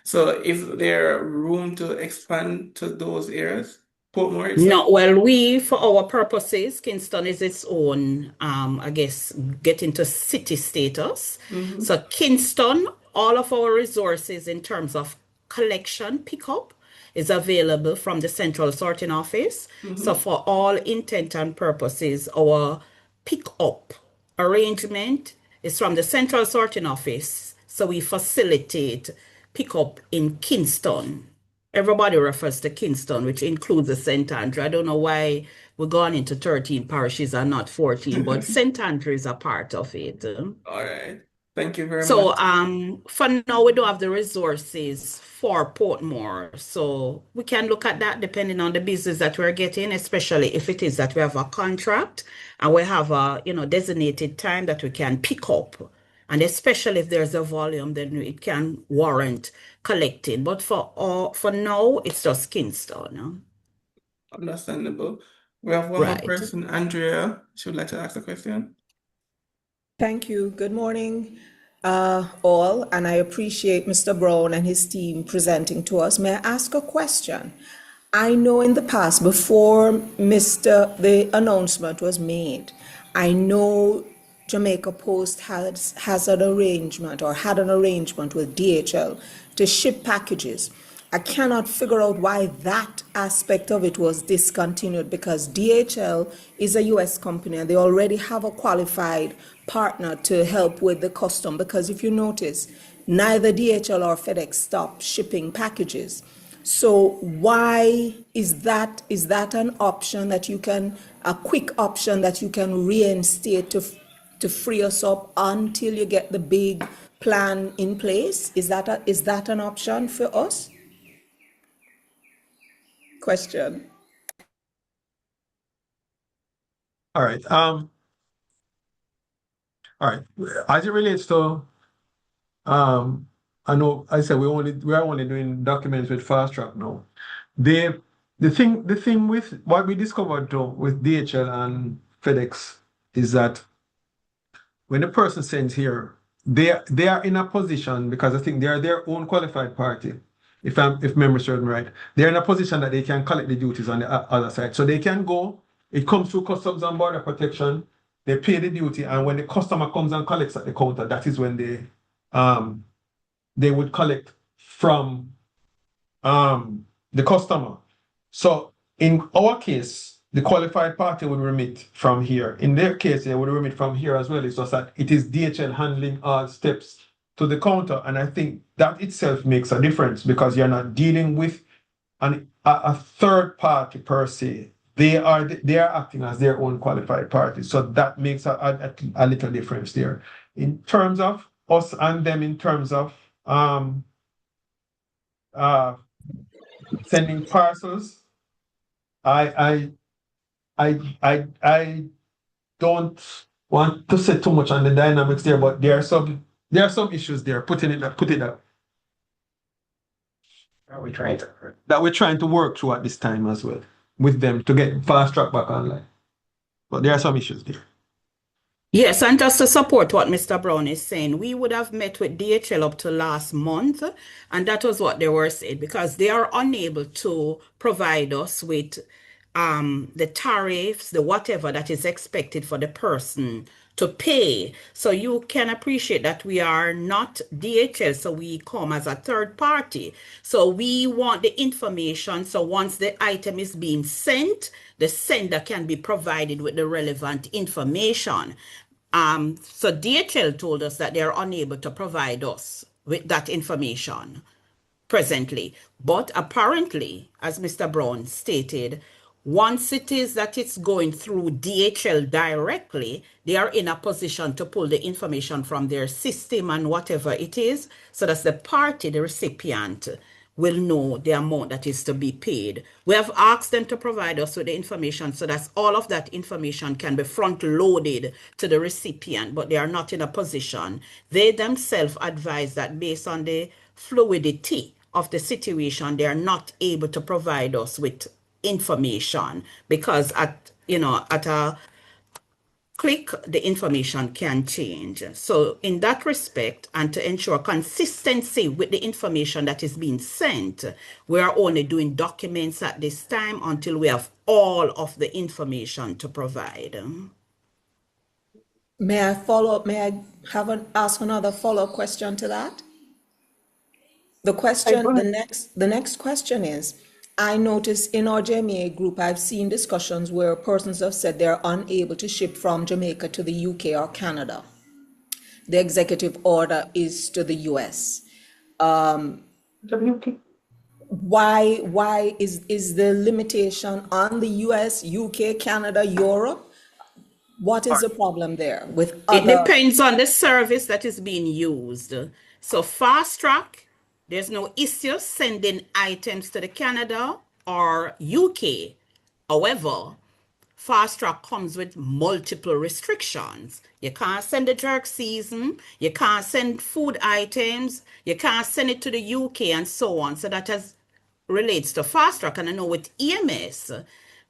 So is there room to expand to those areas? Portmore itself? No, well, for our purposes, Kingston is its own, I guess, get into city status. So Kingston, all of our resources in terms of collection, pickup, is available from the central sorting office. So for all intent and purposes, our pickup arrangement is from the Central Sorting Office. So we facilitate pickup in Kingston. Everybody refers to Kingston, which includes the St. Andrew. I don't know why we're gone into 13 parishes and not 14, but St. Andrew is a part of it. All right. Thank you very So much. for now, we don't have the resources for Portmore. So we can look at that depending on the business that we're getting, especially if it is that we have a contract and we have a designated time that we can pick up. And especially if there's a volume, then it can warrant collecting. But for now, it's just Kingston. Understandable. We have one more Right. person, Andrea. She would like to ask a question. Thank you. Good morning, all, and I appreciate Mr. Brown and his team presenting to us. May I ask a question? I know in the past, before the announcement was made, I know Jamaica Post has an arrangement or had an arrangement with DHL to ship packages. I cannot figure out why that aspect of it was discontinued, because DHL is a US company and they already have a qualified partner to help with the custom. Because if you notice, neither DHL or FedEx stopped shipping packages. So why is that an option that you can, a quick option that you can reinstate to free us up until you get the big plan in place? Is that an option for us? Question. All right. All right. As it relates to, I know I said we are only doing documents with fast track now. The thing with what we discovered though with DHL and FedEx is that when the person sends here, they are in a position, because I think they are their own qualified party. If memory serves me right, they're in a position that they can collect the duties on the other side. So they can go. It comes through Customs and Border Protection. They pay the duty, and when the customer comes and collects at the counter, that is when they would collect from the customer. So in our case, the qualified party would remit from here. In their case, they would remit from here as well. It's just that it is DHL handling all steps to the counter. And I think that itself makes a difference, because you're not dealing with a third party per se. They are acting as their own qualified party. So that makes a little difference there. In terms of us and them, in terms of sending parcels, I don't want to say too much on the dynamics there, but there are some issues there. Put it up. That we're trying to work through at this time as well with them to get fast track back online. But there are some issues there. Yes, and just to support what Mr. Brown is saying, we would have met with DHL up to last month, and that was what they were saying, because they are unable to provide us with the tariffs, the whatever that is expected for the person to pay. So you can appreciate that we are not DHL, so we come as a third party. So we want the information. So once the item is being sent, the sender can be provided with the relevant information. So DHL told us that they're unable to provide us with that information presently. But apparently, as Mr. Brown stated, once it is that it's going through DHL directly, they are in a position to pull the information from their system and whatever it is, so that the party, the recipient, will know the amount that is to be paid. We have asked them to provide us with the information so that all of that information can be front loaded to the recipient, but they are not in a position. They themselves advise that based on the fluidity of the situation, they are not able to provide us with information, because at a click, the information can change. So in that respect, and to ensure consistency with the information that is being sent, we are only doing documents at this time until we have all of the information to provide. May I follow up? May I ask another follow-up question to that? The next question is, I noticed in our JMEA group, I've seen discussions where persons have said they're unable to ship from Jamaica to the UK or Canada. The executive order is to the US. Why is the limitation on the US, UK, Canada, Europe? What is the problem there with It other? depends on the service that is being used. So fast track, there's no issue sending items to the Canada or UK. However, fast track comes with multiple restrictions. You can't send the jerk season, you can't send food items, you can't send it to the UK and so on. So that has relates to fast track. And I know with EMS,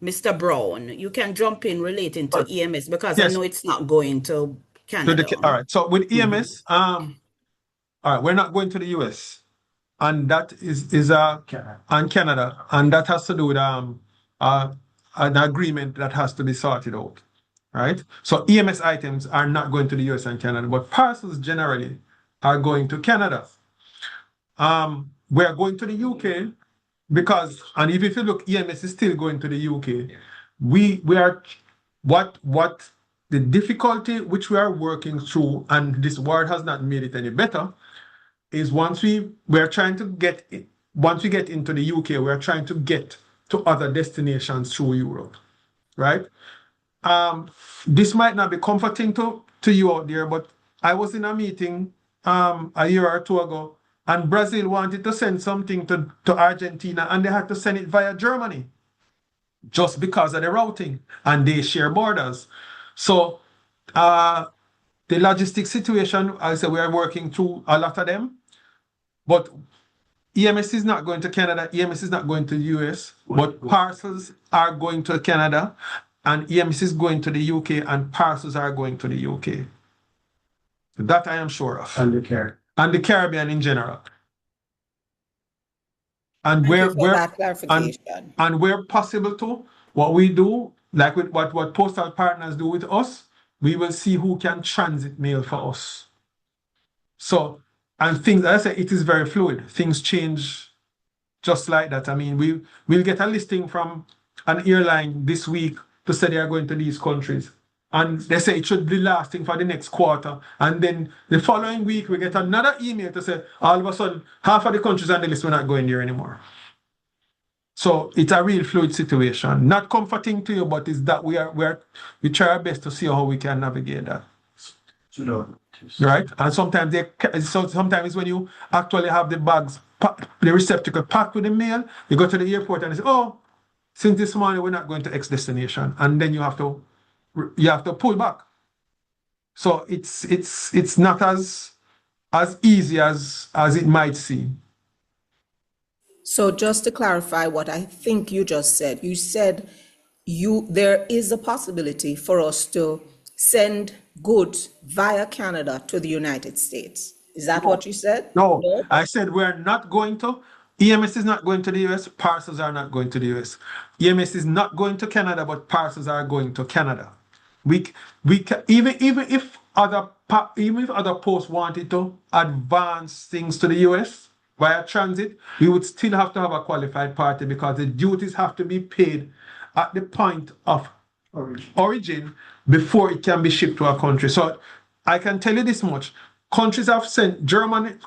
Mr. Brown, you can jump in relating to EMS because I Yes. know it's not going to Canada. All right. So with EMS, all right, we're not going to the US, and that is and Canada, and that has to do with an agreement that has to be sorted out, right? So EMS items are not going to the US and Canada, but parcels generally are going to Canada. We are going to the UK because, and if you look, EMS is still going to the UK. We are what the difficulty which we are working through, and this war has not made it any better, is once we are trying to get it, once we get into the UK, we are trying to get to other destinations through Europe, right? This might not be comforting to you out there, but I was in a meeting a year or two ago, and Brazil wanted to send something to Argentina, and they had to send it via Germany just because of the routing, and they share borders. So the logistics situation, I said, we are working through a lot of them, but EMS is not going to Canada, EMS is not going to the US, but parcels are going to Canada, and EMS is going to the UK, and parcels are going to the UK. That I am sure of. And the Caribbean in general. And Thank you for that clarification. and where possible to, what we do, like with what postal partners do with us, we will see who can transit mail for us. So, and things, as I say, it is very fluid. Things change just like that. I mean, we'll get a listing from an airline this week to say they are going to these countries. And they say it should be lasting for the next quarter. And then the following week, we get another email to say, all of a sudden, half of the countries on the list, we're not going there anymore. So it's a real fluid situation. Not comforting to you, but it's that we try our best to see how we can navigate that. Right? And sometimes when you actually have the bags, the receptacle packed with the mail, you go to the airport and say, oh, since this morning we're not going to X destination. And then you have to pull back. So it's not as easy as it might seem. So just to clarify what I think you just said, you said there is a possibility for us to send goods via Canada to the United States. Is that what you said? No, I said we're not going to. EMS is not going to the US, parcels are not going to the US. EMS is not going to Canada, but parcels are going to Canada. Even if other posts wanted to advance things to the US via transit, we would still have to have a qualified party because the duties have to be paid at the point of origin before it can be shipped to a country. So I can tell you this much. Countries have sent German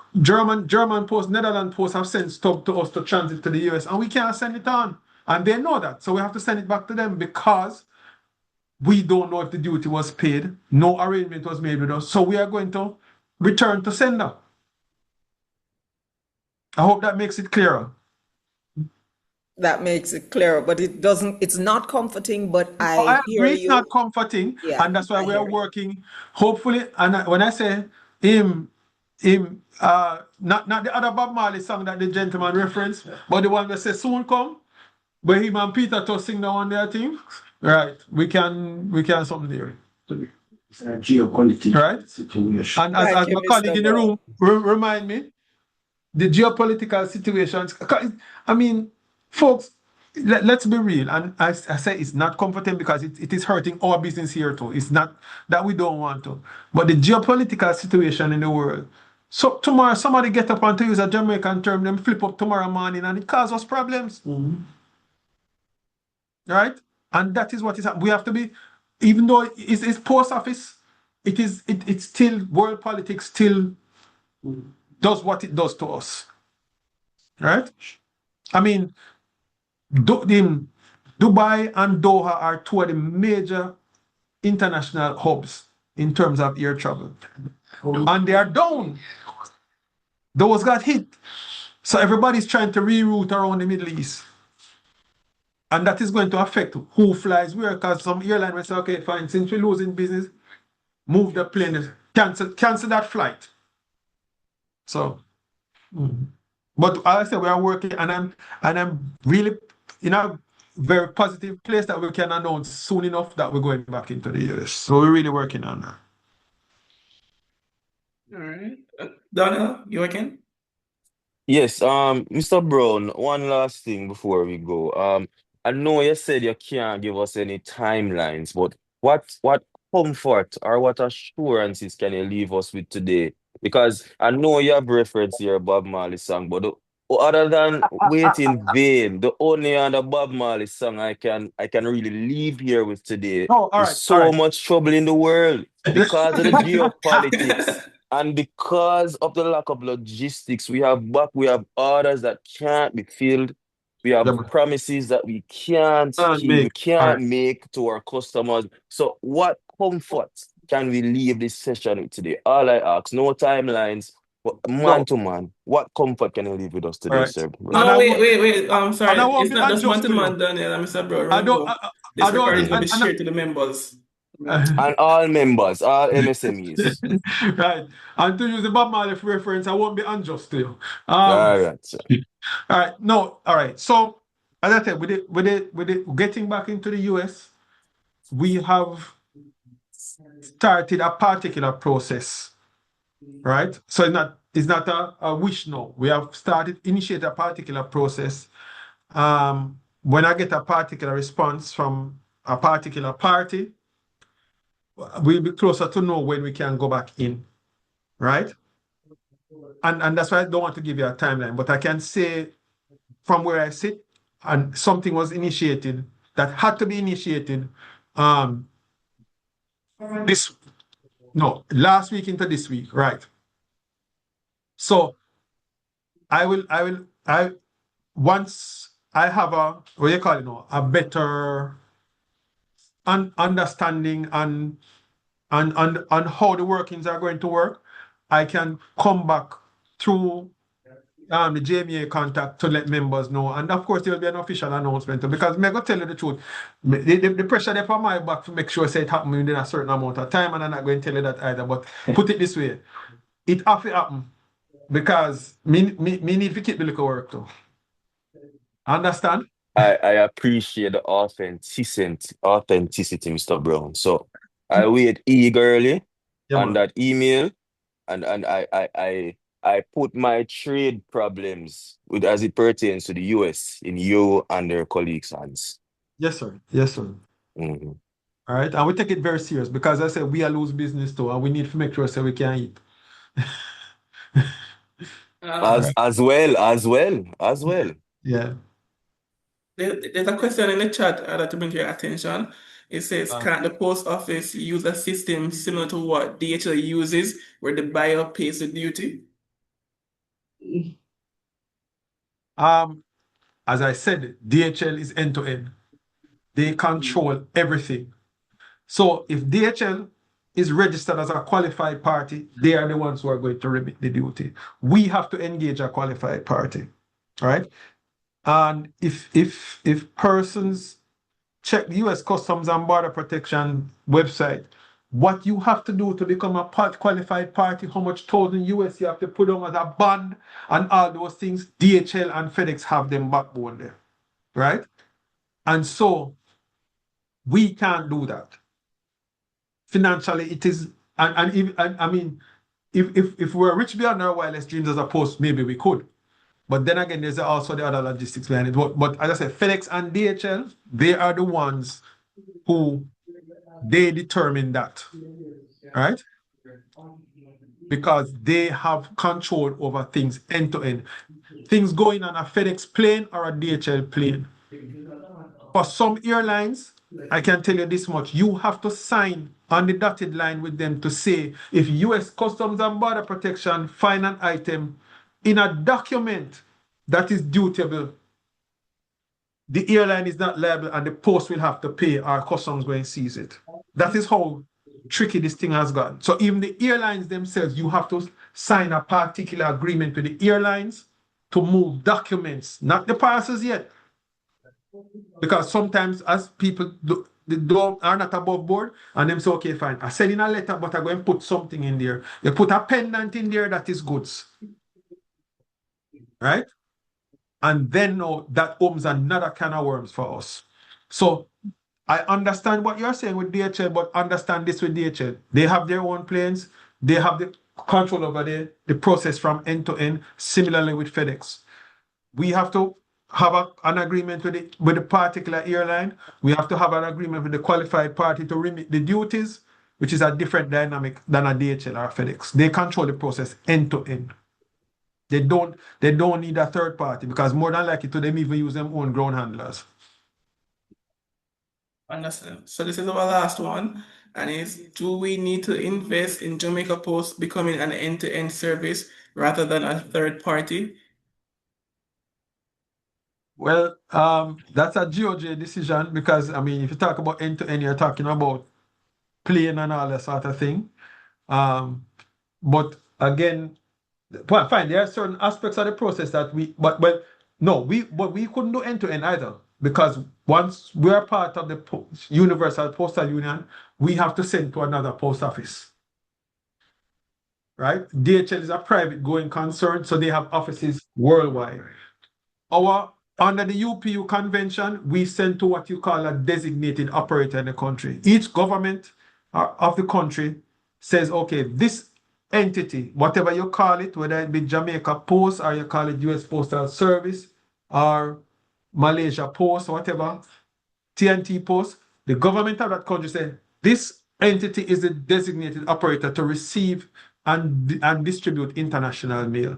post, Netherlands post have sent stuff to us to transit to the US, and we can't send it on. And they know that. So we have to send it back to them because we don't know if the duty was paid. No arrangement was made with us. So we are going to return to sender. I hope that makes it clearer. That makes it clearer, but it's not comforting, but I hear agree, it's you. not comforting, Yeah, and that's why we hear are you. working. Hopefully, and when I say not the other Bob Marley song that the gentleman referenced, but the one that says soon come, where him and Peter to sing the one there thing. Right, we can something there. It's a geopolitical Right? situation. And as Thank you, my colleague Mr. in the room remind me, the geopolitical situations. I mean, folks, let's be real. And I say it's not comforting because it is hurting our business here too. It's not that we don't want to. But the geopolitical situation in the world, So tomorrow somebody get up and to use a Jamaican term, them flip up tomorrow morning and it causes us problems. Right? And that is what is happening. We have to be, even though it's post office, it's still world politics still does what it does to us. Right? I mean, Dubai and Doha are two of the major international hubs in terms of air travel. And they are down. Those got hit. So everybody's trying to reroute around the Middle East. And that is going to affect who flies where, because some airline will say, okay, fine, since we're losing business, move the plane, cancel that flight. So, but as I said, we are working, and I'm really in a very positive place that we can announce soon enough that we're going back into the US. So we're really working on that. All right. Donna, you again? Yes, Mr. Brown, one last thing before we go. I know you said you can't give us any timelines, but what comfort or what assurances can you leave us with today? Because I know you have referenced your Bob Marley song, but other than Wait in Vain, the only other Bob Marley song I can really leave here with today Oh, all is right, all So right. Much Trouble in the World because of the geopolitics. And because of the lack of logistics, we have orders that can't be filled. We have Yeah, man. promises that we can't And keep, we make, all can't right. make to our customers. So what comfort can we leave this session with today? All I ask, no timelines, but man No, to man, what comfort can you leave with us all today, right. sir? And No, wait. and I Sorry. won't It's be not just man unjust to to you. man, Daniel and Mr. Brown. I don't, Remember, I this don't, recording is going to be Mhm. shared to the members. And all members, all MSMEs. right. And to use the Bob Marley reference, I won't be unjust to you. All right, sir. All right. No, all right. So, as I said, with it getting back into the US, we have started a particular process, right? So it's not a wish now. We have initiate a particular process. When I get a particular response from a particular party, we'll be closer to know when we can go back in, right? And that's why I don't want to give you a timeline, but I can say from where I sit, and something was initiated that had to be initiated this no last week into this week, right? So I once I have a what do you call it now, a better understanding and how the workings are going to work, I can come back through the JMEA contact to let members know. And of course, there will be an official announcement too, because me go tell you the truth. The pressure there for my back to make sure say it happen within a certain amount of time, and I'm not going to tell you that either. But put it this way, it have to happen because me need to keep the little work too. Understand? I appreciate the authenticity, Mr. Brown. So I wait eagerly Yeah, on man. that email, and I put my trade problems with as it pertains to the US in you and their colleagues' hands. Yes, sir. Yes, sir. Mhm. All right, and we take it very serious because I said we are lose business too, and we need to make sure so we can eat. All As right. as well, as well, as well. Yeah. There's a question in the chat that to bring to your attention. It says, Uh, can't the post office use a system similar to what DHL uses, where the buyer pays the duty? um, as I said, DHL is end to end. They control everything. So if DHL is registered as a qualified party, they are the ones who are going to remit the duty. We have to engage a qualified party, right? And if persons check the US Customs and Border Protection website, what you have to do to become a qualified party, how much thousand US you have to put on as a bond, and all those things, DHL and FedEx have them backbone there, right? And so we can't do that. Financially, it is, and I mean, if we're rich beyond our wildest dreams as a post, maybe we could. But then again, there's also the other logistics behind it. But as I said, FedEx and DHL, they are the ones who they determine that, right? because they have control over things end to end. Things going on a FedEx plane or a DHL plane. For some airlines, I can tell you this much, you have to sign on the dotted line with them to say if US Customs and Border Protection find an item in a document that is dutiable, the airline is not liable and the post will have to pay or customs going to seize it. That is how tricky this thing has gotten. So even the airlines themselves, you have to sign a particular agreement with the airlines to move documents, not the parcels yet. Because sometimes as people they are not above board and them say, okay, fine, I send in a letter, but I'm going to put something in there. They put a pendant in there that is goods. Right? And then now that opens another can of worms for us. So I understand what you're saying with DHL, but understand this with DHL. They have their own planes, they have the control over the process from end to end, similarly with FedEx. We have to have an agreement with the particular airline. We have to have an agreement with the qualified party to remit the duties, which is a different dynamic than a DHL or FedEx. They control the process end to end. They don't need a third party because more than likely to them even use them own ground handlers. Understand. So this is our last one, and is do we need to invest in Jamaica Post becoming an end-to-end service rather than a third party? Well, that's a GOJ decision because I mean, if you talk about end to end, you're talking about plane and all that sort of thing. But again, well, fine, there are certain aspects of the process that but we couldn't do end to end either because once we are part of the Universal Postal Union, we have to send to another post office. Right? DHL is a private going concern, so they have offices worldwide. Under the UPU convention, we send to what you call a designated operator in the country. Each government of the country says, okay, this entity, whatever you call it, whether it be Jamaica Post or you call it US Postal Service or Malaysia Post, whatever, TNT Post, the government of that country said, this entity is a designated operator to receive and distribute international mail,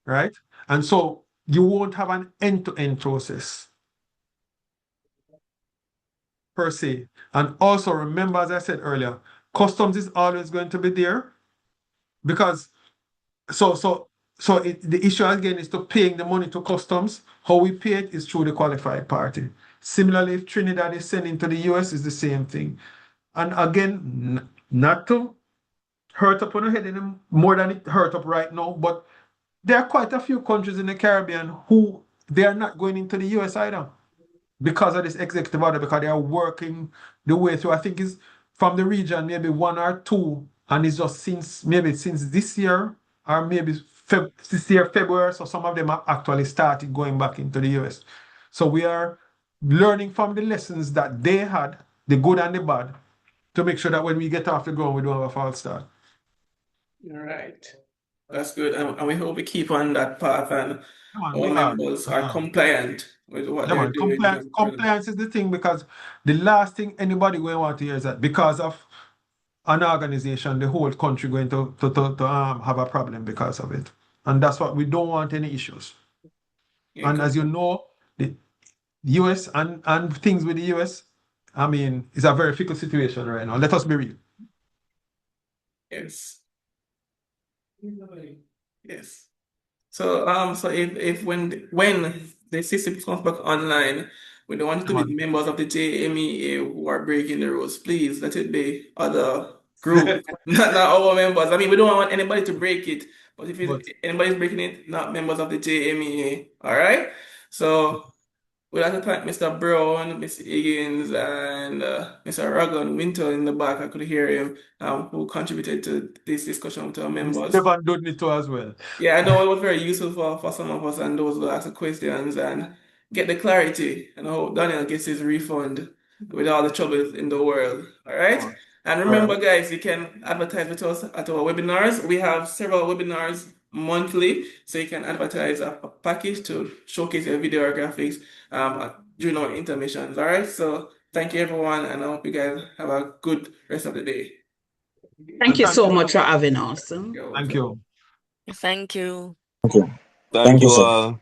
right? And so you won't have an end-to-end process per se. And also remember, as I said earlier, customs is always going to be there because the issue again is to paying the money to customs. How we pay it is through the qualified party. Similarly, if Trinidad is sending to the US, is the same thing. And again, not to hurt up on the head any more than it hurt up right now, but there are quite a few countries in the Caribbean who they are not going into the US either because of this executive order, because they are working the way through. I think it's from the region, maybe one or two, and it's just since this year or maybe this year, February. So some of them have actually started going back into the US. So we are learning from the lessons that they had, the good and the bad, to make sure that when we get off the ground, we don't have a false start. All right. That's good. And we hope we keep on that path and our members are compliant with what they're doing. Compliance is the thing because the last thing anybody going to want to hear is that because of an organization, the whole country going to have a problem because of it. And that's what we don't want any issues. Yeah, and as you know, the US and things with the US, I mean, it's a very fickle situation right now. Let us be real. Yes. Yes. So if when the system comes back online, we don't want it to be members of the JMEA who are breaking the rules. Please let it be other group, not our members. I mean, we don't want anybody to break it, but if anybody's breaking it, not members of the JMEA. All right. So we'd like to thank Mr. Brown, Mr. Higgins, and Mr. Ragon Winter in the back. I could hear him, who contributed to this discussion with our members. Stefan Dudnito as well. Yeah, I know it was very useful for some of us and those who ask the questions and get the clarity. And I hope Daniel gets his refund with all the troubles in the world. All right. And remember, guys, you can advertise with us at our webinars. We have several webinars monthly, so you can advertise a package to showcase your video or graphics during our intermissions. All right. So thank you, everyone, and I hope you guys have a good rest of the day. Thank you so much for having us. Thank you. Thank you. Okay. Thank Thank you, you sir. all.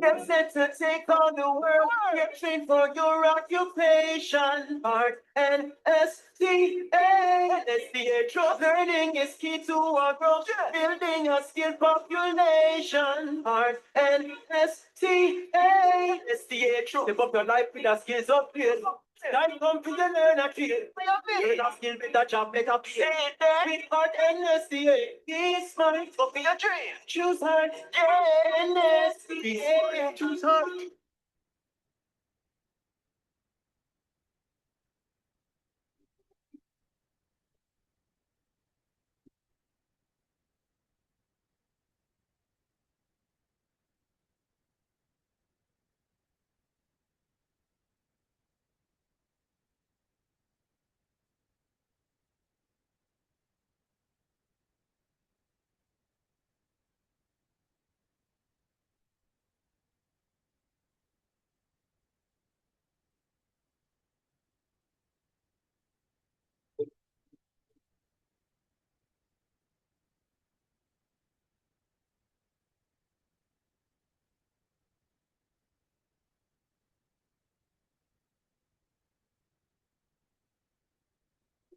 Get set to take on the world. Get trained for your occupation. Art and STA. STA trust. Learning is key to our growth. Building a skilled population. Art and STA. STA trust. Step up your life with the skills upgrade. Time come to the learn a skill. Learn a skill with a job, make a pay. With art and STA. Be smart. Go for your dream. Choose hard. Yeah, choose hard.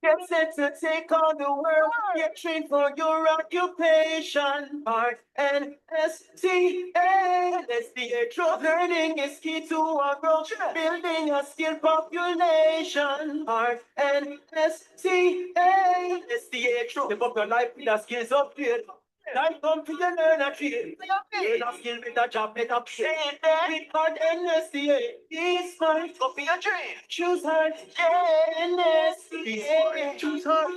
Get set to take on the world. Get trained for your occupation. Art and STA. STA trust. Learning is key to our growth. Building a skilled population. Art and STA. STA trust. Step up your life with the skills upgrade. Time come to the learn a trade. Learn a skill with a job, make a pay. With hard NSCA. Be smart, go for your dream. Choose hard, NSCA. Choose hard.